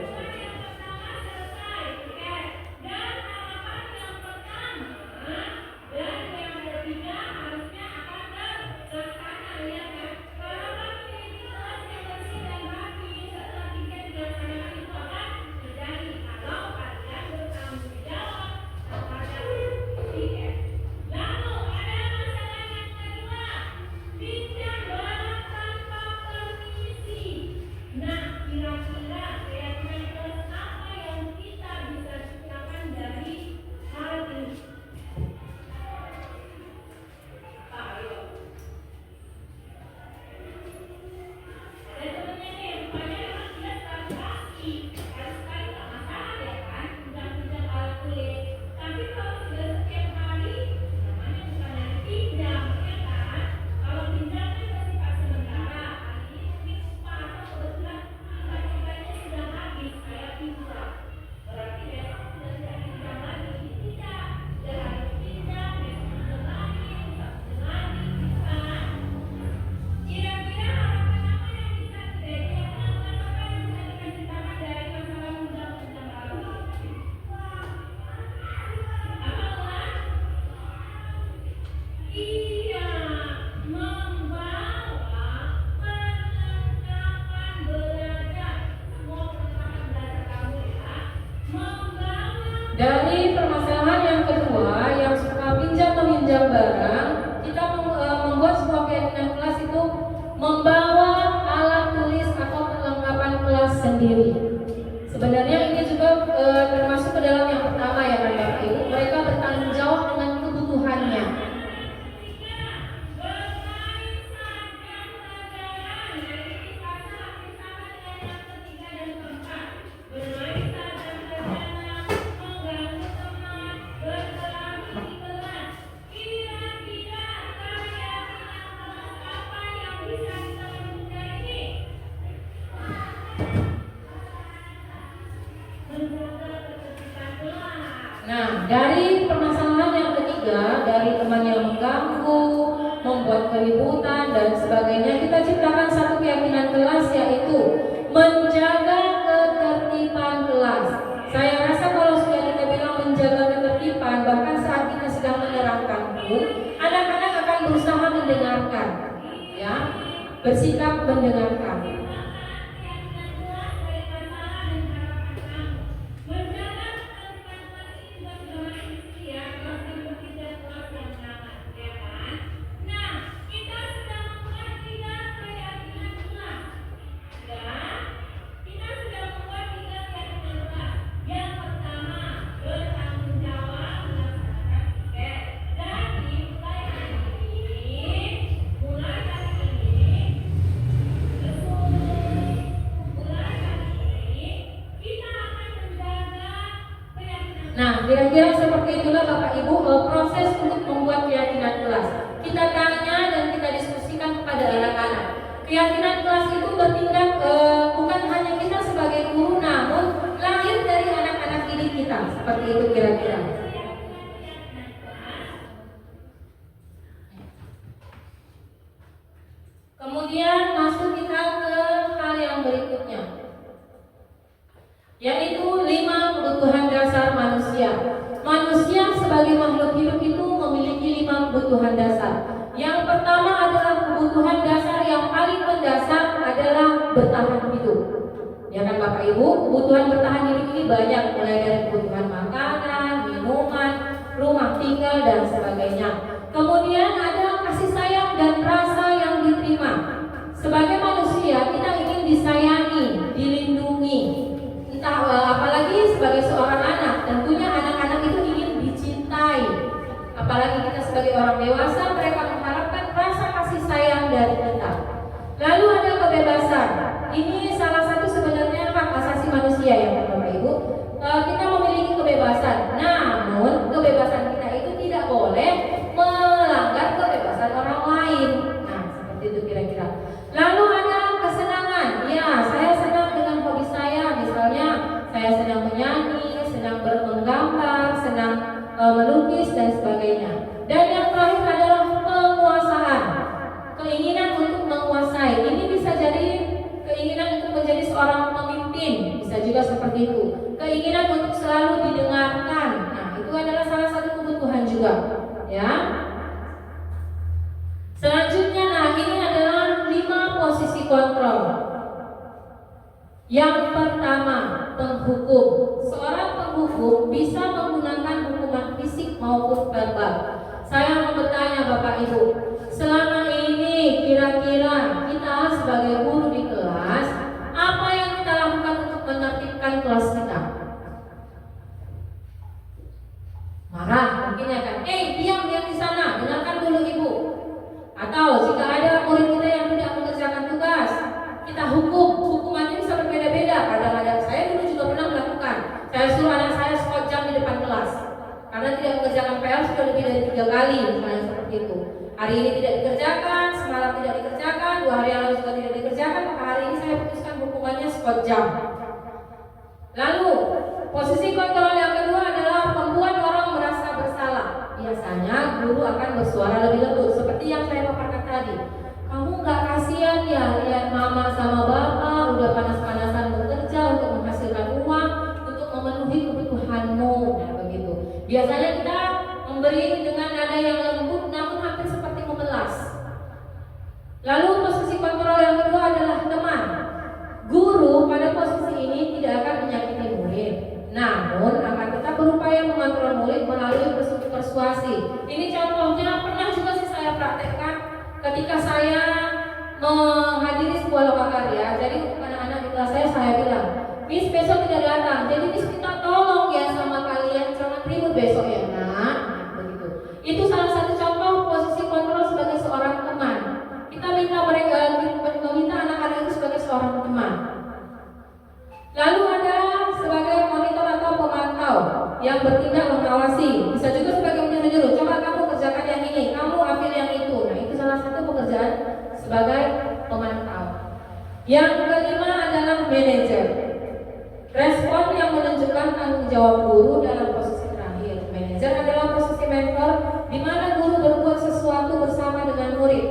Dari permasalahan yang kedua, yang suka pinjam meminjam barang, kita membuat sebuah keyakinan kelas itu membawa alat tulis atau perlengkapan kelas sendiri. Sebenarnya ini juga termasuk ke dalam yang pertama ya kan Bapak Ibu. Mereka bertanggung jawab dengan kebutuhannya. Nah, dari permasalahan yang ketiga, dari teman yang mengganggu, membuat keributan dan sebagainya, kita ciptakan satu keyakinan kelas, yaitu menjaga ketertiban kelas. Saya rasa kalau sudah kita bilang menjaga ketertiban, bahkan saat kita sedang menerangkan pun, anak-anak akan berusaha mendengarkan, ya, bersikap mendengarkan. seperti itulah Bapak Ibu proses untuk membuat keyakinan kelas. Kita tanya dan kita diskusikan kepada anak-anak. Keyakinan kelas itu bertindak bukan hanya kita sebagai guru, namun lahir dari anak-anak didik kita. Seperti itu kira-kira. Kemudian masuk kita ke hal yang berikutnya, yaitu 5 kebutuhan dasar manusia. Manusia sebagai makhluk hidup itu memiliki 5 kebutuhan dasar. Yang pertama adalah kebutuhan dasar yang paling mendasar adalah bertahan hidup. Ya kan Bapak Ibu, kebutuhan bertahan hidup ini banyak, mulai dari kebutuhan makanan, minuman, rumah tinggal dan sebagainya. Kemudian ada kasih sayang dan rasa yang diterima. Sebagai manusia kita ingin disayangi, dilindungi. Entah apalagi sebagai seorang anak, tentunya anak-anak itu ingin dicintai. Apalagi kita sebagai orang dewasa, mereka mengharapkan rasa kasih sayang dari kita. Lalu ada kebebasan. Ini salah satu sebenarnya hak asasi manusia ya Bapak Ibu. Kita memiliki kebebasan. Namun kebebasan kita itu tidak boleh melanggar kebebasan orang lain. Nah, seperti itu kira-kira. Lalu ada kesenangan. Ya, saya senang dengan hobi saya. Misalnya, saya senang menyanyi, senang menggambar, senang melukis dan sebagainya. Dan yang terakhir adalah penguasaan. Keinginan untuk menguasai. Ini bisa jadi keinginan untuk menjadi seorang pemimpin, bisa juga seperti itu. Keinginan untuk selalu didengarkan. Nah, itu adalah salah satu kebutuhan juga, ya. Selanjutnya, nah ini adalah 5 posisi kontrol. Yang pertama, penghukum. Seorang penghukum bisa menggunakan hukuman fisik maupun verbal. Saya mau bertanya Bapak Ibu, selama ini kira-kira kita sebagai guru di kelas, apa yang kita lakukan untuk menertibkan kelas kita? Marah mungkin ya kan? Diam di sana, dengarkan dulu ibu. Atau jika ada murid kita yang tidak mengerjakan tugas, kita hukum. Hukumannya bisa berbeda-beda. Kadang-kadang saya dulu juga pernah melakukan. Saya suruh anak saya skot jam di depan kelas karena tidak mengerjakan PR sudah lebih dari 3 kali, misalnya seperti itu. Hari ini tidak dikerjakan, semalam tidak dikerjakan, 2 hari yang lalu juga tidak dikerjakan, maka hari ini saya putuskan hukumannya skot jam. Lalu posisi kontrol yang kedua adalah membuat orang merasa bersalah. Biasanya guru akan bersuara lebih lembut, seperti yang saya paparkan tadi. Kamu gak kasihan ya lihat mama sama bapak udah panas-panasan bekerja untuk menghasilkan uang untuk memenuhi kebutuhanmu. Nah begitu. Biasanya kita memberi dengan nada yang lembut namun hampir seperti memelas. Lalu posisi kontrol yang kedua adalah teman. Guru pada posisi ini tidak akan menyakiti murid, namun akan tetap berupaya mengontrol murid melalui persuasi. Ini contohnya pernah juga sih saya praktekkan ketika saya menghadiri sebuah lokakarya. Jadi untuk anak-anak di kelas saya bilang, Miss besok tidak datang, jadi Miss minta tolong ya sama kalian jangan ribut besok ya nak. Begitu. Itu salah satu contoh posisi kontrol sebagai seorang teman. Kita minta meminta anak-anak itu sebagai seorang teman. Lalu ada sebagai monitor atau pemantau yang bertindak mengawasi. Bisa juga sebagai menyuruh-nyuruh, coba kamu kerjakan yang ini, kamu ambil yang itu. Nah itu salah satu pekerjaan sebagai pemantau. Yang kelima adalah manajer. Respon yang menunjukkan tanggung jawab guru dalam posisi terakhir. Manajer adalah posisi mentor di mana guru berbuat sesuatu bersama dengan murid,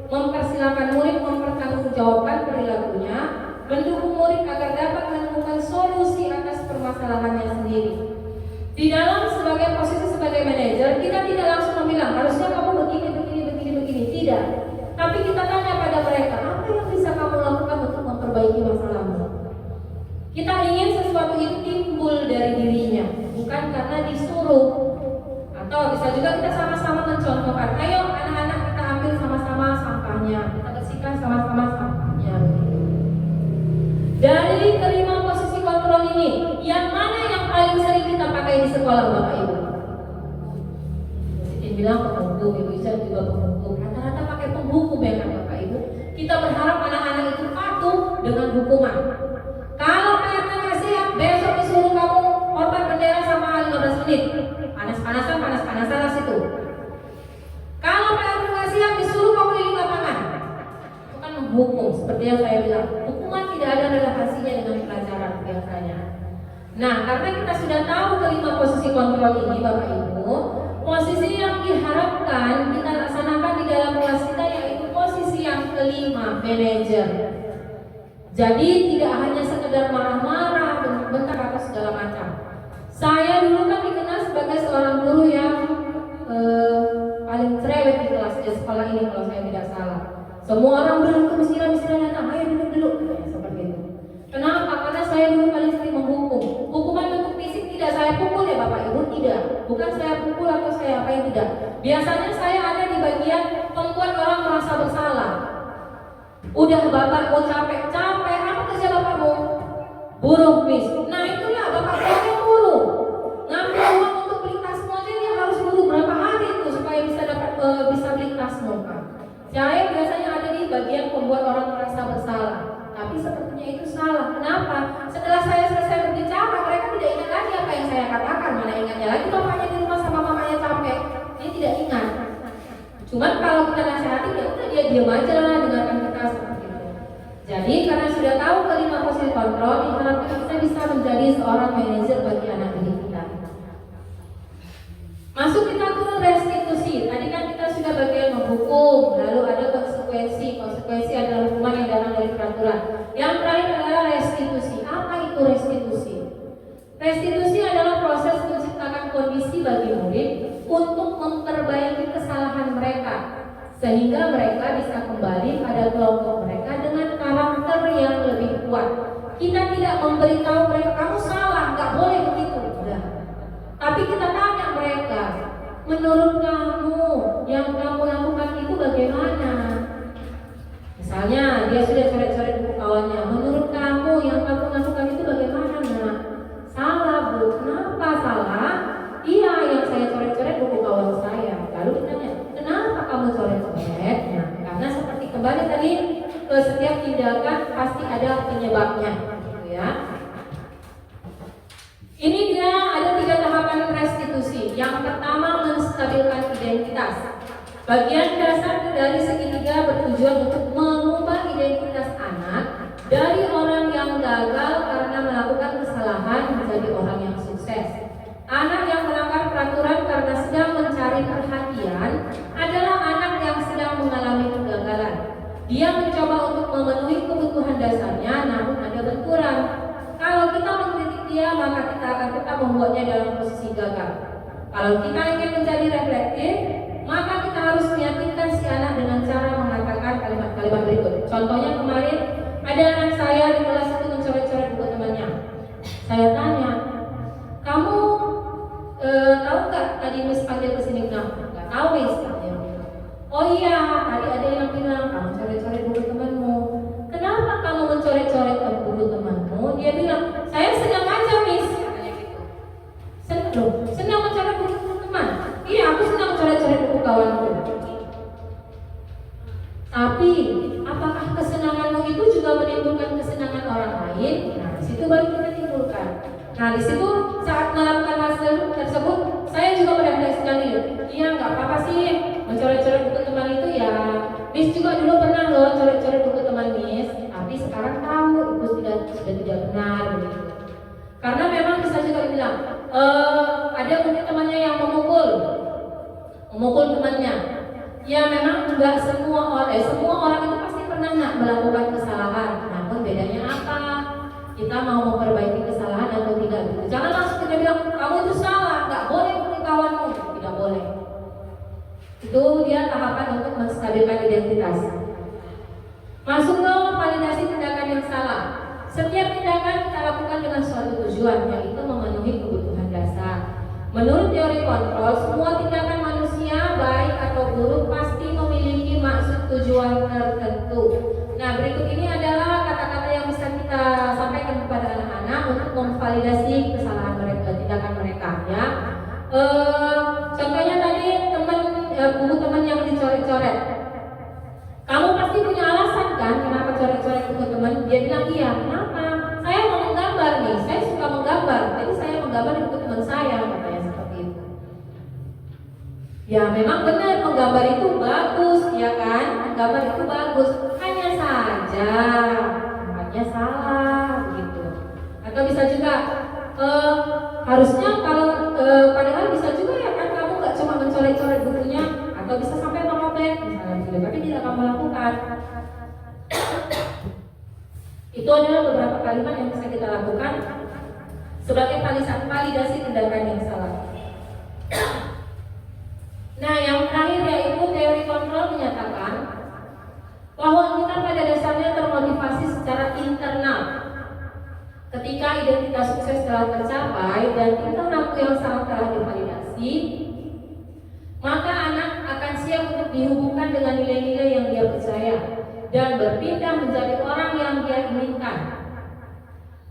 mempersilahkan murid mempertanggungjawabkan perilakunya, mendukung murid agar dapat menemukan solusi atas permasalahannya sendiri. Di dalam sebagai posisi sebagai manajer, kita tidak langsung bilang harusnya kamu begini. Tidak. Tapi kita tanya pada mereka, apa yang bisa kamu lakukan untuk memperbaiki masalahmu? Kita ingin sesuatu itu timbul dari dirinya, bukan karena disuruh. Atau bisa juga kita sama-sama mencontohkan. Ayo anak-anak kita ambil sama-sama sampahnya, kita bersihkan sama-sama sampahnya. Dari kelima posisi kontrol ini, yang mana yang paling sering kita pakai di sekolah Bapak Ibu? Mesti bilang penghukum, Ibu Ica juga penghukum. Rata-rata pakai penghukum ya kan Bapak Ibu. Kita berharap anak-anak itu patuh dengan hukuman. Kalau PR-nya nggak siap, besok disuruh kamu korban bendera sama 15 menit. Panas menghukum. Seperti yang saya bilang, hukuman tidak ada relasinya dengan pelajaran biasanya. Nah, karena kita sudah tahu kelima posisi kontrol ini, Bapak Ibu, posisi yang diharapkan kita laksanakan di dalam kelas kita yaitu posisi yang kelima, manajer. Jadi tidak hanya sekedar marah-marah, bentak atau segala macam. Saya dulu kan dikenal sebagai seorang guru yang paling cerewet di kelas di sekolah ini kalau saya tidak salah. Semua orang bilang kemiskinan datang, ayo duduk, seperti itu. Kenapa? Karena saya dulu paling sering menghukum. Hukuman bentuk fisik tidak saya pukul ya Bapak Ibu, tidak. Bukan saya pukul atau saya apa yang tidak. Biasanya saya ada di bagian membuat orang merasa bersalah. Udah Bapak mau capek, apa kerja Bapakmu? Buruh bis. Nah itulah Bapak yang buruh. Ngambil uang untuk beli tasmu aja dia harus buruh berapa hari itu supaya bisa dapat bisa beli tasmu kan. Saya biasanya ada di bagian membuat orang merasa bersalah. Tapi sepertinya itu salah. Kenapa? Setelah saya selesai berbicara, mereka tidak ingat lagi apa yang saya katakan. Mana ingatnya lagi bapaknya di rumah sama mamanya capek. Dia tidak ingat. Cuman kalau kita nasihati, ya udah dia diam aja lah, dengarkan kita seperti itu. Jadi karena sudah tahu kelima posisi kontrol, diharapkan kita bisa menjadi seorang manajer bagi anak didik kita. Masuk kita ke restitusi. Tadi kan kita sudah bagian menghukum, lalu ada konsekuensi. Konsekuensi adalah hukuman yang datang dari peraturan. Yang terakhir adalah restitusi. Apa itu restitusi? Restitusi adalah proses menciptakan kondisi bagi murid untuk memperbaiki kesalahan mereka, sehingga mereka bisa kembali pada kelompok mereka dengan karakter yang lebih kuat. Kita tidak memberitahu mereka kamu salah, nggak boleh begitu. Udah. Tapi kita tanya mereka, menurut kamu yang kamu lakukan itu bagaimana? Misalnya dia sudah coret-coret buku kawannya, menurut kamu yang kamu lakukan itu bagaimana? Nah, salah Bu, kenapa salah? Iya, yang saya coret-coret buku kawan saya. Lalu ditanya, kenapa kamu coret-coret? Nah, karena seperti kembali tadi, ke setiap tindakan pasti ada penyebabnya, gitu ya. Ini dia ada 3 tahapan restitusi. Yang pertama, menstabilkan identitas. Bagian dasar dari segitiga bertujuan untuk mengubah identitas anak dari orang yang gagal karena melakukan kesalahan menjadi orang yang sukses. Anak yang melanggar peraturan karena sedang mencari perhatian adalah anak yang sedang mengalami kegagalan. Dia mencoba untuk memenuhi kebutuhan dasarnya, namun ada benturan. Kalau kita mengkritik dia, maka kita akan tetap membuatnya dalam posisi gagal. Kalau kita ingin menjadi reflektif, maka kita harus meyakinkan si anak dengan cara mengatakan kalimat-kalimat berikut. Contohnya kemarin ada anak saya di kelas itu mencoret-coret buku temannya. Saya tanya, kamu tahu nggak tadi Miss panggil kesini kenapa? Nggak tahu Miss. Oh iya, tadi ada yang bilang kamu coret-coret buku temanmu. Kenapa kamu mencoret-coret buku temanmu? Dia bilang, saya senang aja Miss. Katanya gitu. Senang mencoret buku teman. Iya, aku senang coret-coret buku kawanku. Tapi, apakah kesenanganmu itu juga menimbulkan kesenangan orang lain? Nah, di situ baru kita timbulkan. Nah, di situ saat melakukan hal tersebut, saya juga merefleksikan diri. Iya, nggak apa-apa sih mencoret-coret buku teman itu ya. Miss juga dulu pernah loh coret-coret buku teman Miss, tapi sekarang tahu itu sudah tidak benar begitu. Karena memang bisa juga bilang, ada mungkin temannya yang memukul temannya. Ya memang enggak semua orang itu pasti pernah melakukan kesalahan. Namun bedanya apa? Kita mau memperbaiki kesalahan atau tidak gitu. Jangan langsung kita bilang kamu itu salah, nggak boleh mukul kawanmu, tidak boleh. Itu dia tahapan untuk menstabilkan identitas. Masuk ke validasi tindakan yang salah. Setiap tindakan kita lakukan dengan suatu tujuan, yaitu memenuhi kebutuhan dasar. Menurut teori kontrol, semua tindakan manusia baik atau buruk pasti memiliki maksud tujuan tertentu. Nah, berikut ini adalah kata-kata yang bisa kita sampaikan kepada anak-anak untuk memvalidasi kesalahan mereka, tindakan mereka ya. Contohnya tadi buku teman yang dicoret-coret. Kamu pasti punya alasan kan kenapa coret-coret buku teman? Dia bilang iya. Kenapa? Saya mau menggambar nih. Saya suka menggambar. Jadi saya menggambar di buku teman saya, katanya seperti itu. Ya memang benar menggambar itu bagus, ya kan? Menggambar itu bagus. Hanya saja saja, tempatnya salah begitu. Atau bisa juga harusnya kalau padahal bisa juga ya kan kamu nggak cuma mencoret-coret bukunya, atau bisa sampai merobek misalnya begitu, tapi tidak kamu lakukan. Itu adalah beberapa kalimat yang bisa kita lakukan sebagai validasi tindakan yang salah. Nah, yang terakhir yaitu teori kontrol menyatakan bahwa kita pada dasarnya termotivasi secara internal. Ketika identitas sukses telah tercapai dan tingkah laku yang salah telah divalidasi, maka anak akan siap untuk dihubungkan dengan nilai-nilai yang dia percaya dan berpindah menjadi orang yang dia inginkan.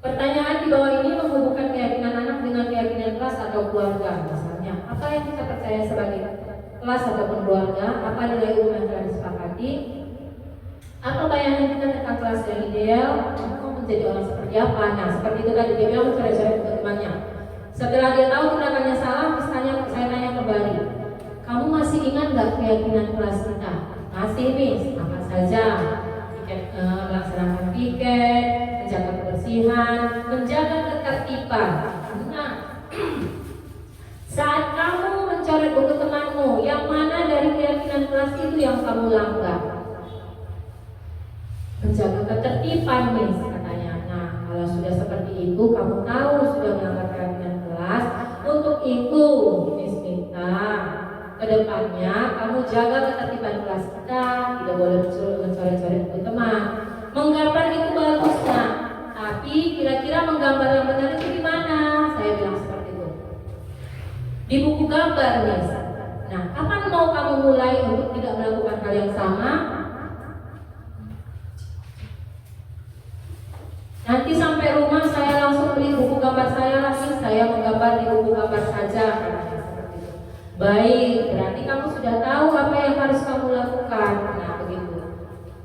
Pertanyaan di bawah ini menghubungkan keyakinan anak dengan keyakinan kelas atau keluarga. Misalnya, apa yang kita percaya sebagai kelas ataupun keluarga, apa nilai umum yang telah disepakati, apa bayangan kita tentang kelas yang ideal, mau menjadi orang seperti apa. Nah, seperti itu tadi dia bilang mencoret-coret untuk temannya. Setelah dia tahu tindakannya salah, misalnya saya tanya kembali, kamu masih ingat nggak keyakinan kelas kita? Masih, Miss. Apa saja? Melaksanakan piket, menjaga kebersihan, menjaga ketertiban. Nah, saat kamu mencoret buku temanmu, yang mana dari keyakinan kelas itu yang kamu langgar? Menjaga ketertiban, Miss, katanya. Nah, kalau sudah seperti itu, kamu tahu sudah melanggar keyakinan kelas. Untuk itu, Miss minta kedepannya kamu jaga ketertiban kelas kita, tidak boleh mencoret-coret buku teman. Menggambar itu bagus, nah, tapi kira-kira menggambar yang benar itu di mana? Saya bilang seperti itu. Di buku gambar, Miss. Nah, kapan mau kamu mulai untuk tidak melakukan hal yang sama? Nanti sampai rumah saya langsung beli buku gambar saya lagi, saya menggambar di buku gambar saja. Baik, berarti kamu sudah tahu apa yang harus kamu lakukan. Nah, begitu.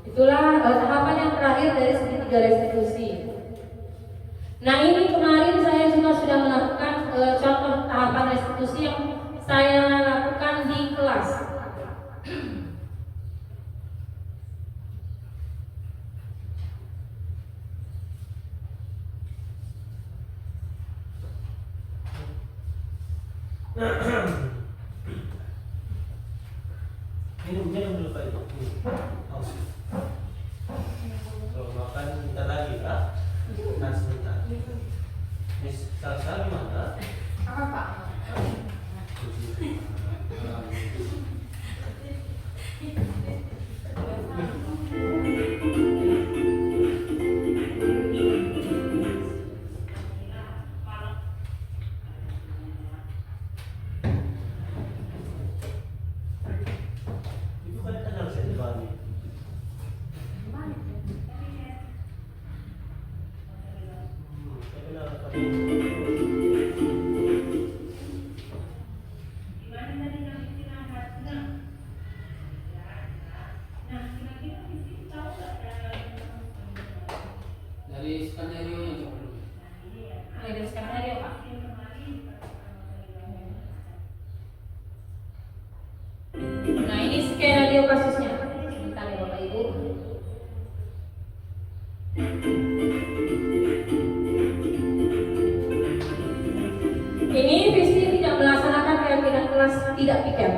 Itulah tahapan yang terakhir dari segitiga restitusi. Nah, ini kemarin saya juga sudah melakukan contoh tahapan restitusi yang saya lakukan di kelas. Minum dulu Pak Ibu. Kalau makan minta lagi Kak. Nah, sebentar. Miss Salsa gimana? Apa Pak? Itu kan kenal saya di Bali. Saya kenal Pak dari skenario nya coba dulu. Dari skenario Pak. Nah, ini skenario kasusnya. Sebentar ya Bapak Ibu. Ini Visti tidak melaksanakan keyakinan kelas tidak piket.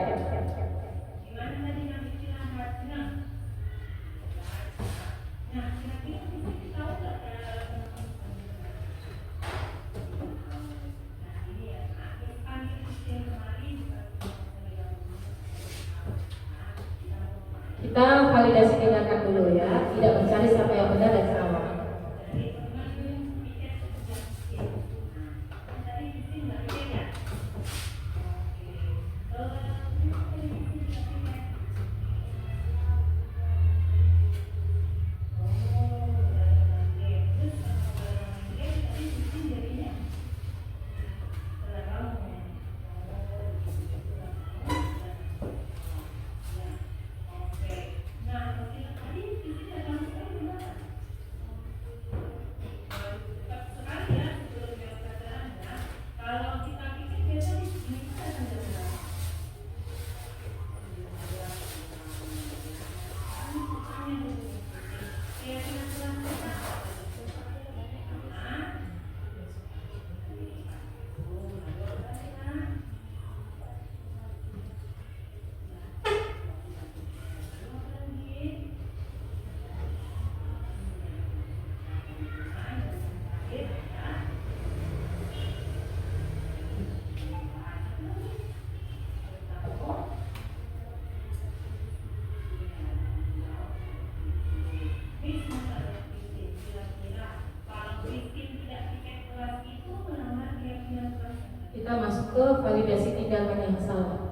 kita masuk ke validasi tindakan yang salah.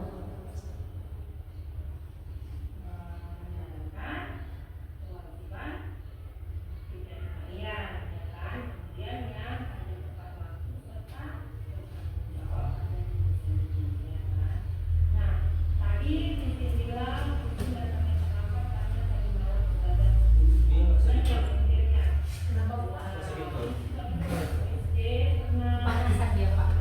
Panasan dia Pak.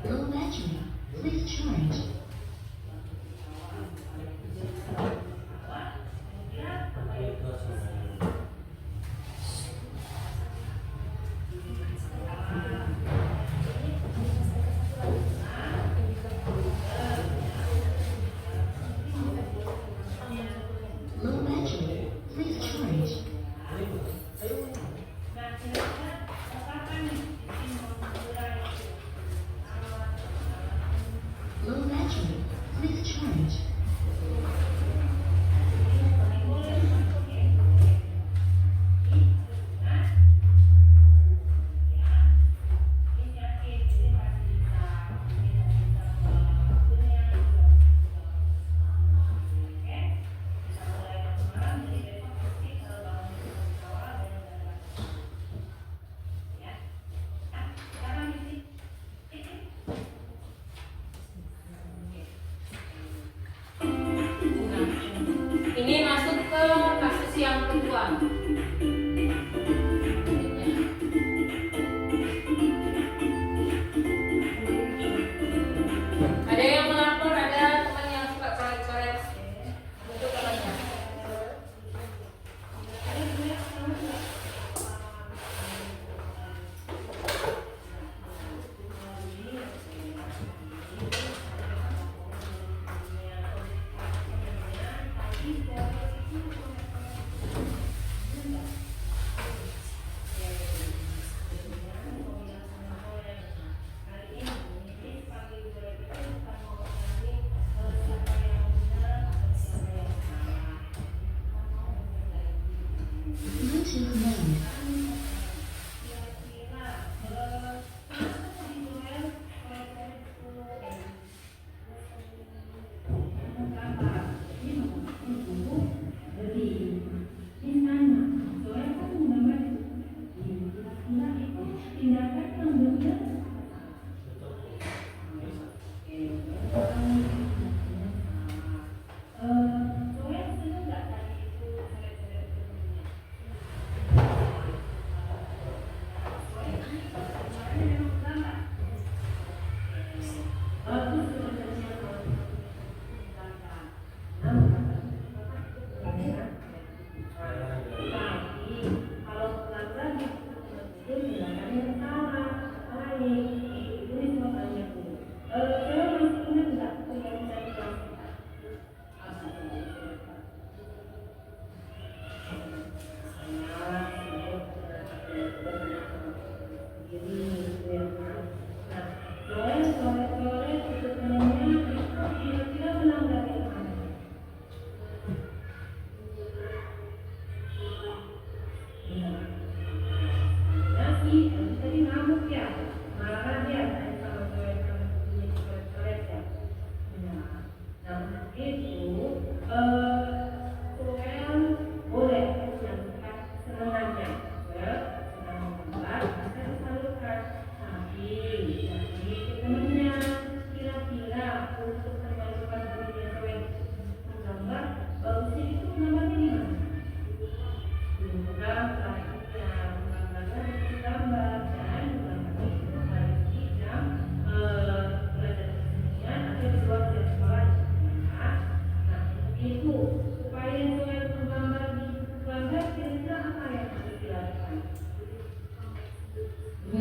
Low battery. Please charge. Low battery. Please charge. Low battery. Please charge. Ini masuk ke kasus yang kedua. Ada yang melapor, ada teman yang suka coret-coret untuk temannya. Bluetooth mode.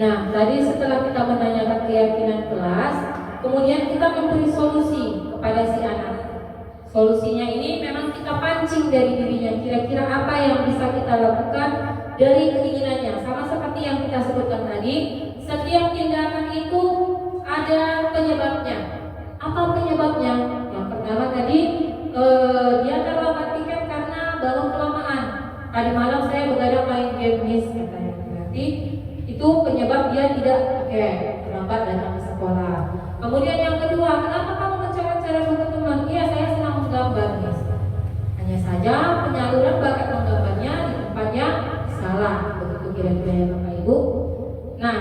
Nah, tadi setelah kita menanyakan keyakinan kelas, kemudian kita memberi solusi kepada si anak. Solusinya ini memang kita pancing dari dirinya, kira-kira apa yang bisa kita lakukan dari keinginannya, sama seperti yang kita sebutkan tadi. tadi, setiap tindakan itu ada penyebabnya. Apa penyebabnya? Yang pertama tadi dia terlambat tiket karena bangun kelamaan. Tadi malam saya begadang main game miss katanya. Berarti itu penyebab dia tidak terlambat datang ke sekolah. Kemudian yang kedua, kenapa kamu mencoret-coret buku teman? Iya, saya senang menggambar miss. Hanya saja penyaluran bakat menggambarnya di tempatnya salah. Begitu kira-kira ya Bapak Ibu. Nah,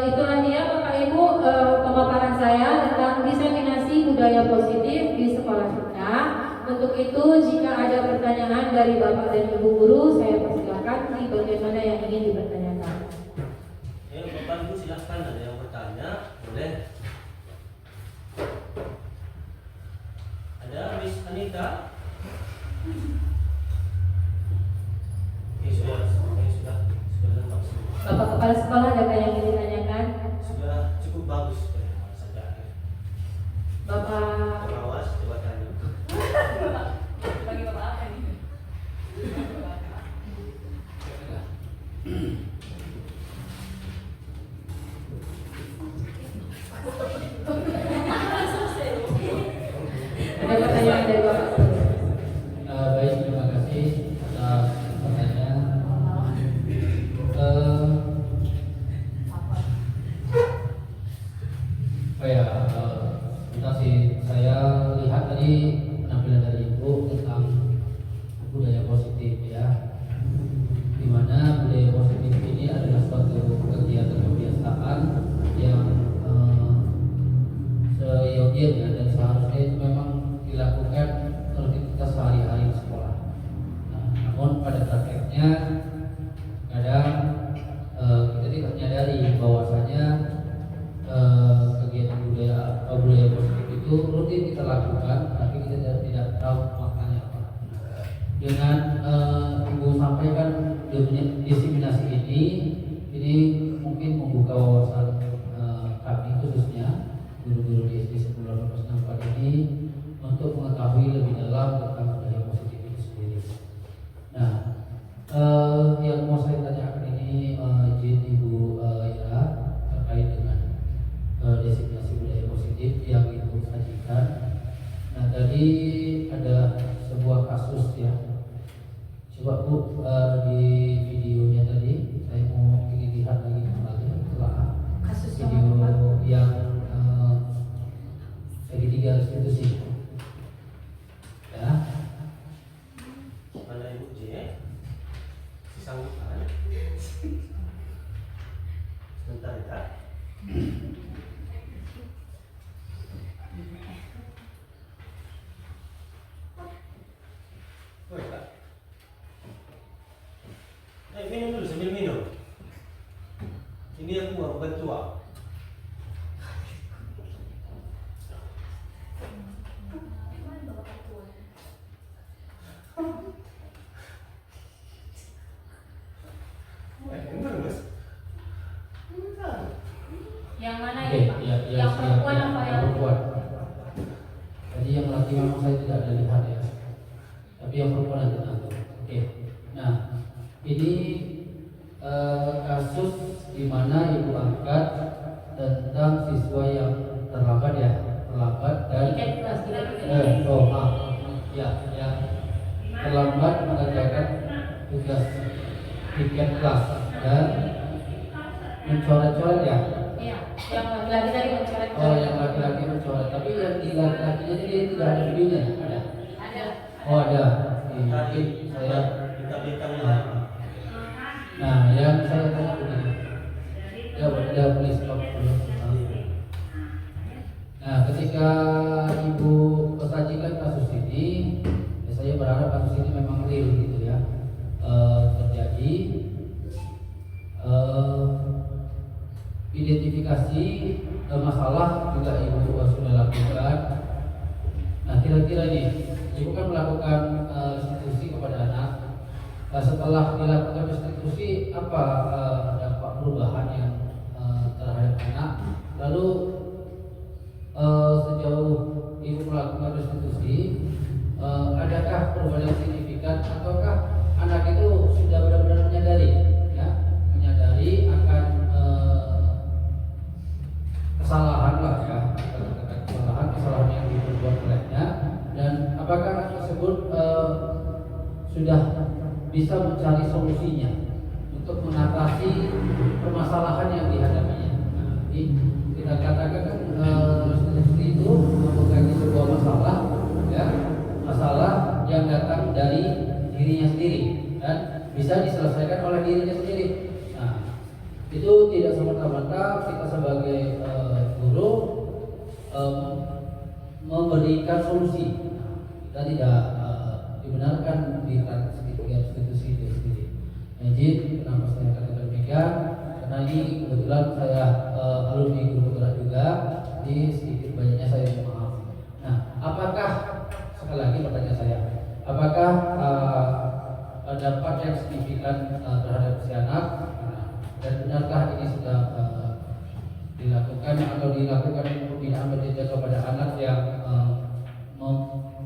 itulah dia Bapak Ibu pemaparan saya tentang diseminasi budaya positif di sekolah kita. Untuk itu jika ada pertanyaan dari Bapak dan Ibu guru, saya persilakan di bagian mana yang ingin dipertanyakan. Ya, Bapak Ibu silahkan, ada yang bertanya, boleh. Ada Miss Anita? Sudah lengkap semua. Bapak Kepala Sekolah ada yang ingin ditanyakan? Sudah cukup bagus sampai akhir. Bapak Pengawas coba tanya. Bagi Bapak apa ini? ada pertanyaan dari Bapak? Baik, terima kasih atas pertanyaan. Saya lihat tadi penampilan dari Ibu tentang budaya positif ya, dimana budaya positif ini adalah suatu kegiatan kebiasaan yang seyogianya dan seharusnya itu memang dilakukan aktivitas sehari-hari di sekolah. Nah, namun pada prakteknya kadang kita tidak menyadari bahwasanya kegiatan budaya positif itu rutin kita lakukan, tapi kita tidak tahu maknanya apa. Dengan Ibu sampaikan diseminasi ini mungkin membuka wawasan kami khususnya guru-guru di SD 10/64 ini untuk mengetahui lebih dalam tentang budaya positif itu sendiri. Nah, yang mau saya tanyakan ini izin Ibu Ira terkait dengan diseminasi budaya positif yang Ibu sajikan. Nah, tadi ada sebuah kasus ya. Coba Bu di videonya tadi saya mau ingin lihat lagi kembali setelah Kasus yang video apa, Pak? yang segitiga restitusi. Ya. Mana Ibu J? Sanggupan. Sebentar ya. Boleh Pak? Minum dulu sambil minum. Ini aku mau bantu. Yang mana Oke, ini Pak? ya, Yang perempuan siap, apa yang yang perempuan? Tadi yang laki memang saya tidak ada lihat ya, tapi yang perempuan nanti nanti. Oke, nah ini kasus di mana Ibu angkat tentang siswa yang terlambat dan tiket kelas yang terlambat mengerjakan tugas tiket kelas dan mencoret-coret ya. Iya, yang laki-laki tadi mencoret. Oh, yang laki-laki mencoret, tapi yang di laki-lakinya dia tidak ada videonya, ada? Ada. Oh ada. Mungkin saya. Bintang-bintangnya. Nah, yang saya tanya begini. Ya, boleh stop dulu. Nah, ketika Ibu sajikan kasus ini, ya saya berharap kasus ini memang real gitu ya, terjadi. Identifikasi masalah juga Ibu sudah lakukan. Nah, kira-kira ini Ibu kan melakukan restitusi kepada anak. Setelah dilakukan restitusi, apa dampak perubahan yang terhadap anak? Lalu sejauh Ibu melakukan restitusi, adakah perubahan yang signifikan ataukah anak itu sudah benar-benar menyadari sudah bisa mencari solusinya untuk mengatasi permasalahan yang dihadapinya. Nah, jadi kita katakan kan seperti itu mempunyai sebuah masalah, ya, masalah yang datang dari dirinya sendiri dan bisa diselesaikan oleh dirinya sendiri. Nah, itu tidak semata-mata kita sebagai guru memberikan solusi. Nah, kita tidak dibenarkan di institusi itu sendiri. Jadi kenapa saya katakan demikian? Karena ini kebetulan saya alumni guru penggerak juga, jadi sedikit banyaknya saya mohon maaf. Nah, apakah sekali lagi pertanyaan saya, apakah dampak yang signifikan terhadap si anak, dan benarkah ini sudah dilakukan atau dilakukan pembinaan berjenjang kepada anak yang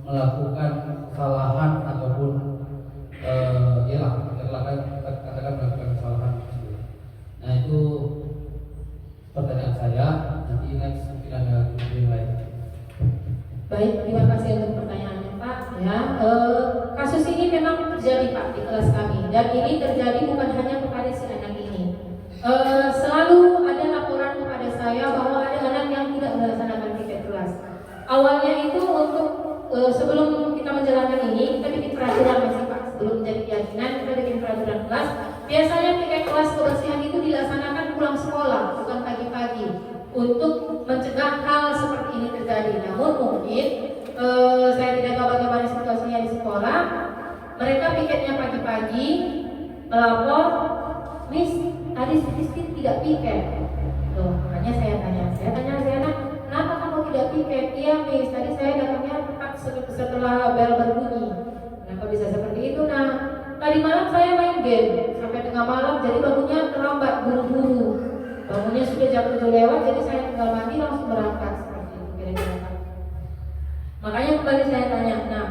melakukan kesalahan ataupun katakan melakukan kesalahan. Nah, itu pertanyaan saya. Nanti next mungkin ada yang lain. Baik, terima kasih untuk pertanyaannya Pak. Ya, kasus ini memang terjadi Pak di kelas kami, dan ini terjadi bukan hanya kepada si anak ini. Selalu ada laporan kepada saya bahwa ada anak yang tidak melaksanakan piket kelas. Awalnya itu untuk sebelum kita menjalankan ini, kita bikin peraturan masih Pak. Sebelum menjadi keyakinan, kita bikin peraturan kelas. Biasanya piket kelas kebersihan itu dilaksanakan pulang sekolah, bukan pagi-pagi, untuk mencegah hal seperti ini terjadi. Namun mungkin saya tidak tahu bagaimana situasinya di sekolah. Mereka piketnya pagi-pagi, melapor, Miss, tadi Sistem tidak piket. Loh, makanya saya tanya si anak, kenapa kamu tidak piket? Iya Miss, tadi saya datangnya tepat setelah bel berbunyi. Kenapa bisa seperti itu? Nah, tadi malam saya main game sampai tengah malam, jadi bangunnya terlambat, buru-buru. Bangunnya sudah jam 7 lewat, jadi saya tinggal mandi langsung berangkat seperti itu kira-kira. Makanya kembali saya tanya, nah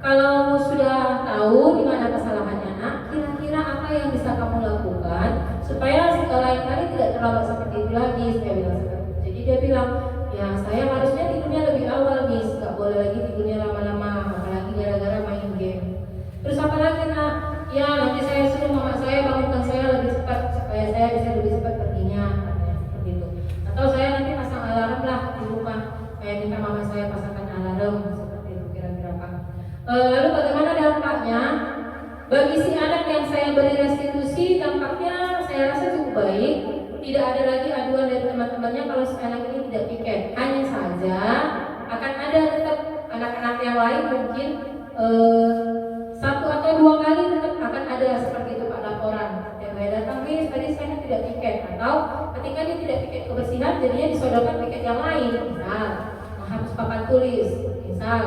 kalau sudah tahu di mana kesalahannya nak, kira-kira apa yang bisa kamu lakukan supaya lain kali tidak terlambat seperti itu lagi? Saya bilang seperti itu. Jadi dia bilang, ya saya harusnya tidurnya lebih awal Miss, nggak boleh lagi tidurnya lama-lama, apalagi gara-gara main game. Terus apa lagi nak? Ya nanti saya suruh mama saya bangunkan saya lebih cepat supaya saya bisa lebih cepat perginya, katanya seperti itu. Atau saya nanti pasang alarm lah di rumah, kayak minta mama saya pasangkan alarm seperti itu kira-kira Pak. Lalu bagaimana dampaknya? Bagi si anak yang saya beri restitusi, dampaknya saya rasa cukup baik. Tidak ada lagi aduan dari teman-temannya kalau si anak ini tidak piket. Hanya saja akan ada tetap anak-anak yang lain mungkin 1 atau 2 kali tetap akan ada seperti itu Pak laporan. Yang saya datang, Miss, tadi saya tidak piket. Atau ketika dia tidak piket kebersihan, jadinya disodorkan piket yang lain. Misal menghapus papan tulis, misal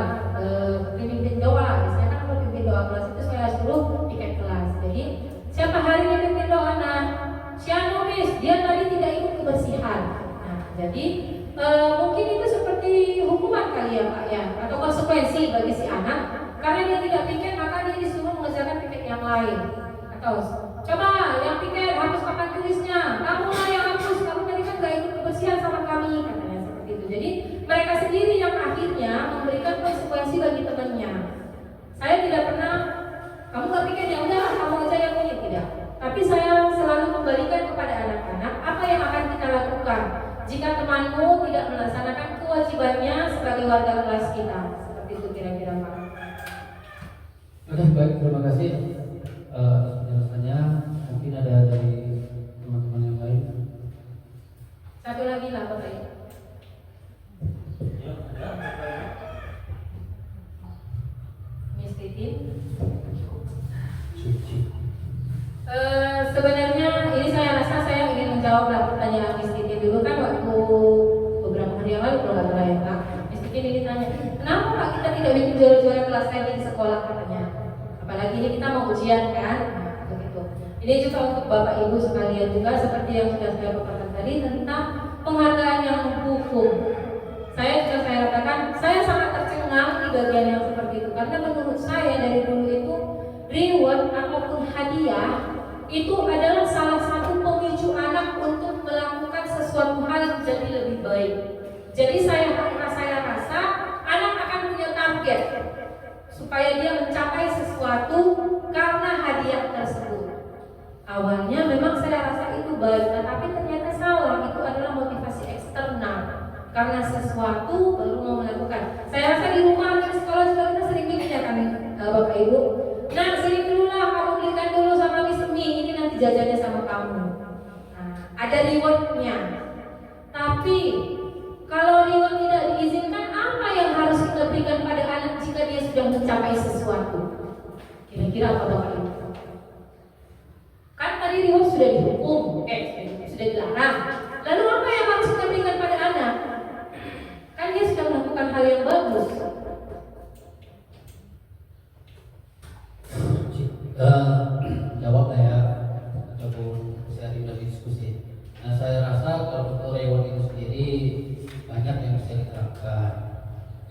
pimpin doa. Biasanya kan kalau pimpin doa kelas itu saya suruh piket kelas. Jadi siapa hari ini pimpin doa? Nah, Siano Miss, dia tadi tidak ikut kebersihan. Nah, jadi mungkin itu seperti hukuman kali ya Pak ya, atau konsekuensi bagi si anak. Karena dia tidak piket, maka dia disuruh mengerjakan piket yang lain. Atau coba yang piket hapus papan tulisnya, kamu lah yang hapus, kamu tadi kan gak ikut kebersihan sama kami, katanya seperti itu. Jadi mereka sendiri yang akhirnya memberikan konsekuensi bagi temannya. Saya tidak pernah, kamu gak piket ya udah kamu aja yang ini, tidak. Tapi saya selalu kembalikan kepada anak-anak apa yang akan kita lakukan jika temanmu tidak melaksanakan kewajibannya sebagai warga kelas kita. Seperti itu kira-kira Pak. Oke, baik, terima kasih atas penjelasannya. Mungkin ada dari teman-teman yang lain. Satu lagi lah Bapak. Miss Titin. Sebenarnya ini saya rasa saya ingin menjawab pertanyaan Miss Titin dulu kan waktu beberapa hari yang lalu kalau nggak salah ya Pak. Miss Titin ini tanya, kenapa Pak kita tidak bikin juara-juara kelas lain di sekolah katanya? Apalagi ini kita mau ujian kan, nah, begitu. Ini juga untuk Bapak Ibu sekalian juga seperti yang sudah saya paparkan tadi tentang penghargaan yang hukum. Saya katakan saya sangat tercengang di bagian yang seperti itu karena menurut saya dari dulu itu reward ataupun hadiah itu adalah salah satu pemicu anak untuk melakukan sesuatu hal jadi lebih baik. Jadi saya rasa anak akan punya target supaya dia mencapai sesuatu Awalnya memang saya rasa itu baik, tapi ternyata salah. Itu adalah motivasi eksternal karena sesuatu baru mau melakukan. Saya rasa di rumah di sekolah juga kita sering begini ya kan, Bapak Ibu. Nah, sering dulu lah kamu belikan dulu sama Miss Mi, ini nanti jajannya sama kamu. Nah, ada rewardnya. Tapi kalau reward tidak diizinkan, apa yang harus kita berikan pada anak jika dia sudah mencapai sesuatu? Kira-kira apa Bapak Ibu? Kan tadi reward sudah dihukum, sudah dilarang. Lalu apa yang harus kita berikan pada anak? Kan dia sudah melakukan hal yang bagus. Jawab lah ya, ataupun sharing dan diskusi. Nah, saya rasa kalau untuk reward itu sendiri banyak yang bisa diterapkan.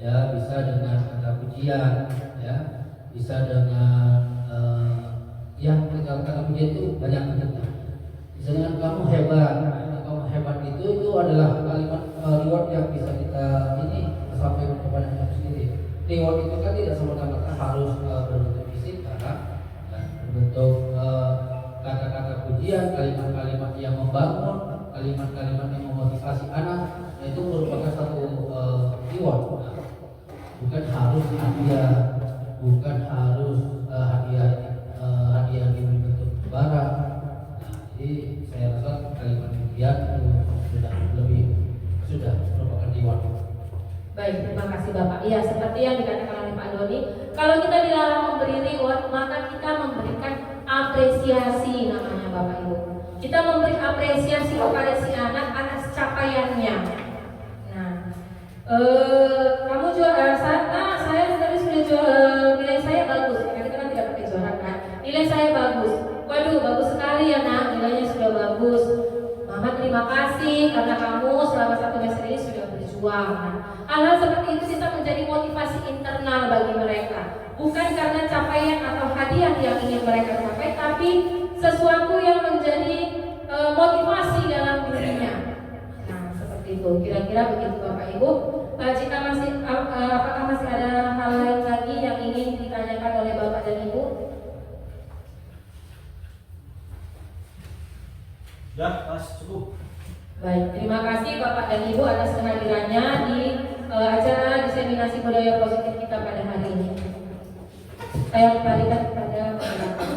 Ya, bisa dengan kata pujian, ya, bisa dengan yang kata pujian itu banyak bentuknya. Misalnya kamu hebat, kamu hebat itu adalah kalimat reward yang bisa kita sampaikan kepada kita sendiri. Reward itu kan tidak semata-mata harus berbentuk fisik, karena berbentuk kata-kata pujian, kalimat-kalimat yang membangun, kalimat-kalimat yang memotivasi anak, itu merupakan satu reward. Bukan harus hadiah, bukan harus hadiah yang bentuk barang. Nah, jadi saya rasa kalimat pujian itu sudah merupakan reward. Baik, terima kasih Bapak. Iya, seperti yang dikatakan oleh Pak Doni, kalau kita dilarang memberi reward, maka kita memberikan apresiasi namanya Bapak Ibu. Kita memberi apresiasi kepada si anak atas capaiannya. Nah, kamu juara saya tadi sudah nilai saya bagus. Karena kita kan tidak pakai juara kan. Nilai saya bagus. Waduh, bagus sekali ya nak, nilainya sudah bagus. Mama terima kasih karena kamu selama 1 semester ini sudah berjuang. Hal-hal seperti itu bisa menjadi motivasi internal bagi mereka. Bukan karena capaian atau hadiah yang ingin mereka capai, tapi sesuatu yang menjadi motivasi dalam dirinya. Nah, seperti itu. Kira-kira begitu Bapak Ibu. Jika apakah masih ada hal lain lagi yang ingin ditanyakan oleh Bapak dan Ibu? Ya, Mas, cukup. Baik, terima kasih Bapak dan Ibu atas kehadirannya di acara diseminasi budaya positif kita pada hari ini. Saya kembalikan kepada Bapak.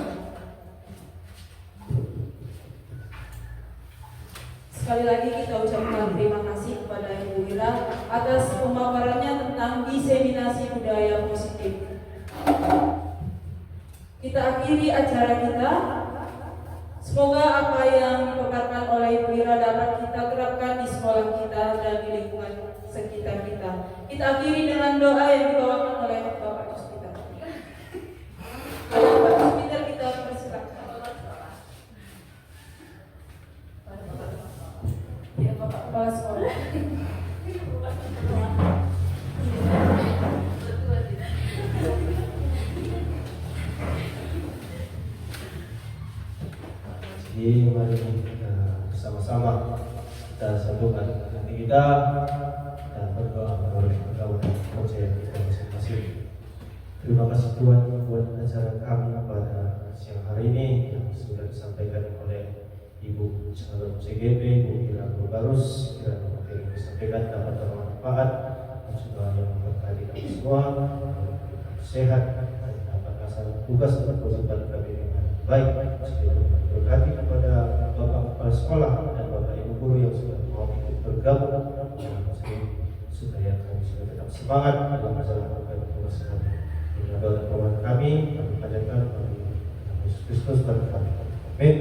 Sekali lagi kita ucapkan terima kasih kepada Ibu Ira atas pemaparannya tentang diseminasi budaya positif. Kita akhiri acara kita. Semoga apa yang dipaparkan oleh Ibu Ira dapat kita terapkan di sekolah kita dan di lingkungan sekitar kita. Kita akhiri dengan doa yang dibawakan oleh Bapak Puspita. Bapak Puspita kita persilakan. Ya, Bapak Kepala Sekolah. Jadi mari kita bersama-sama kita satukan hati kita dan berdoa melalui pergaulan percaya kita masing-masing. Terima kasih Tuhan buat acara kami pada siang hari ini yang sudah disampaikan oleh Ibu Calon CGP, Ibu Ira Barus. Kiranya materi yang disampaikan dapat bermanfaat dan juga yang memberkati kami semua, sehat dan dapat melaksanakan tugas dan kewajiban kami dengan baik. Berkati kepada Bapak Kepala Sekolah dan Bapak Ibu Guru yang sudah mau ikut bergabung supaya kami sudah tetap semangat dalam menjalankan tugas kami. Dengan doa kami panjatkan kepada Yesus Kristus berkati. Amin.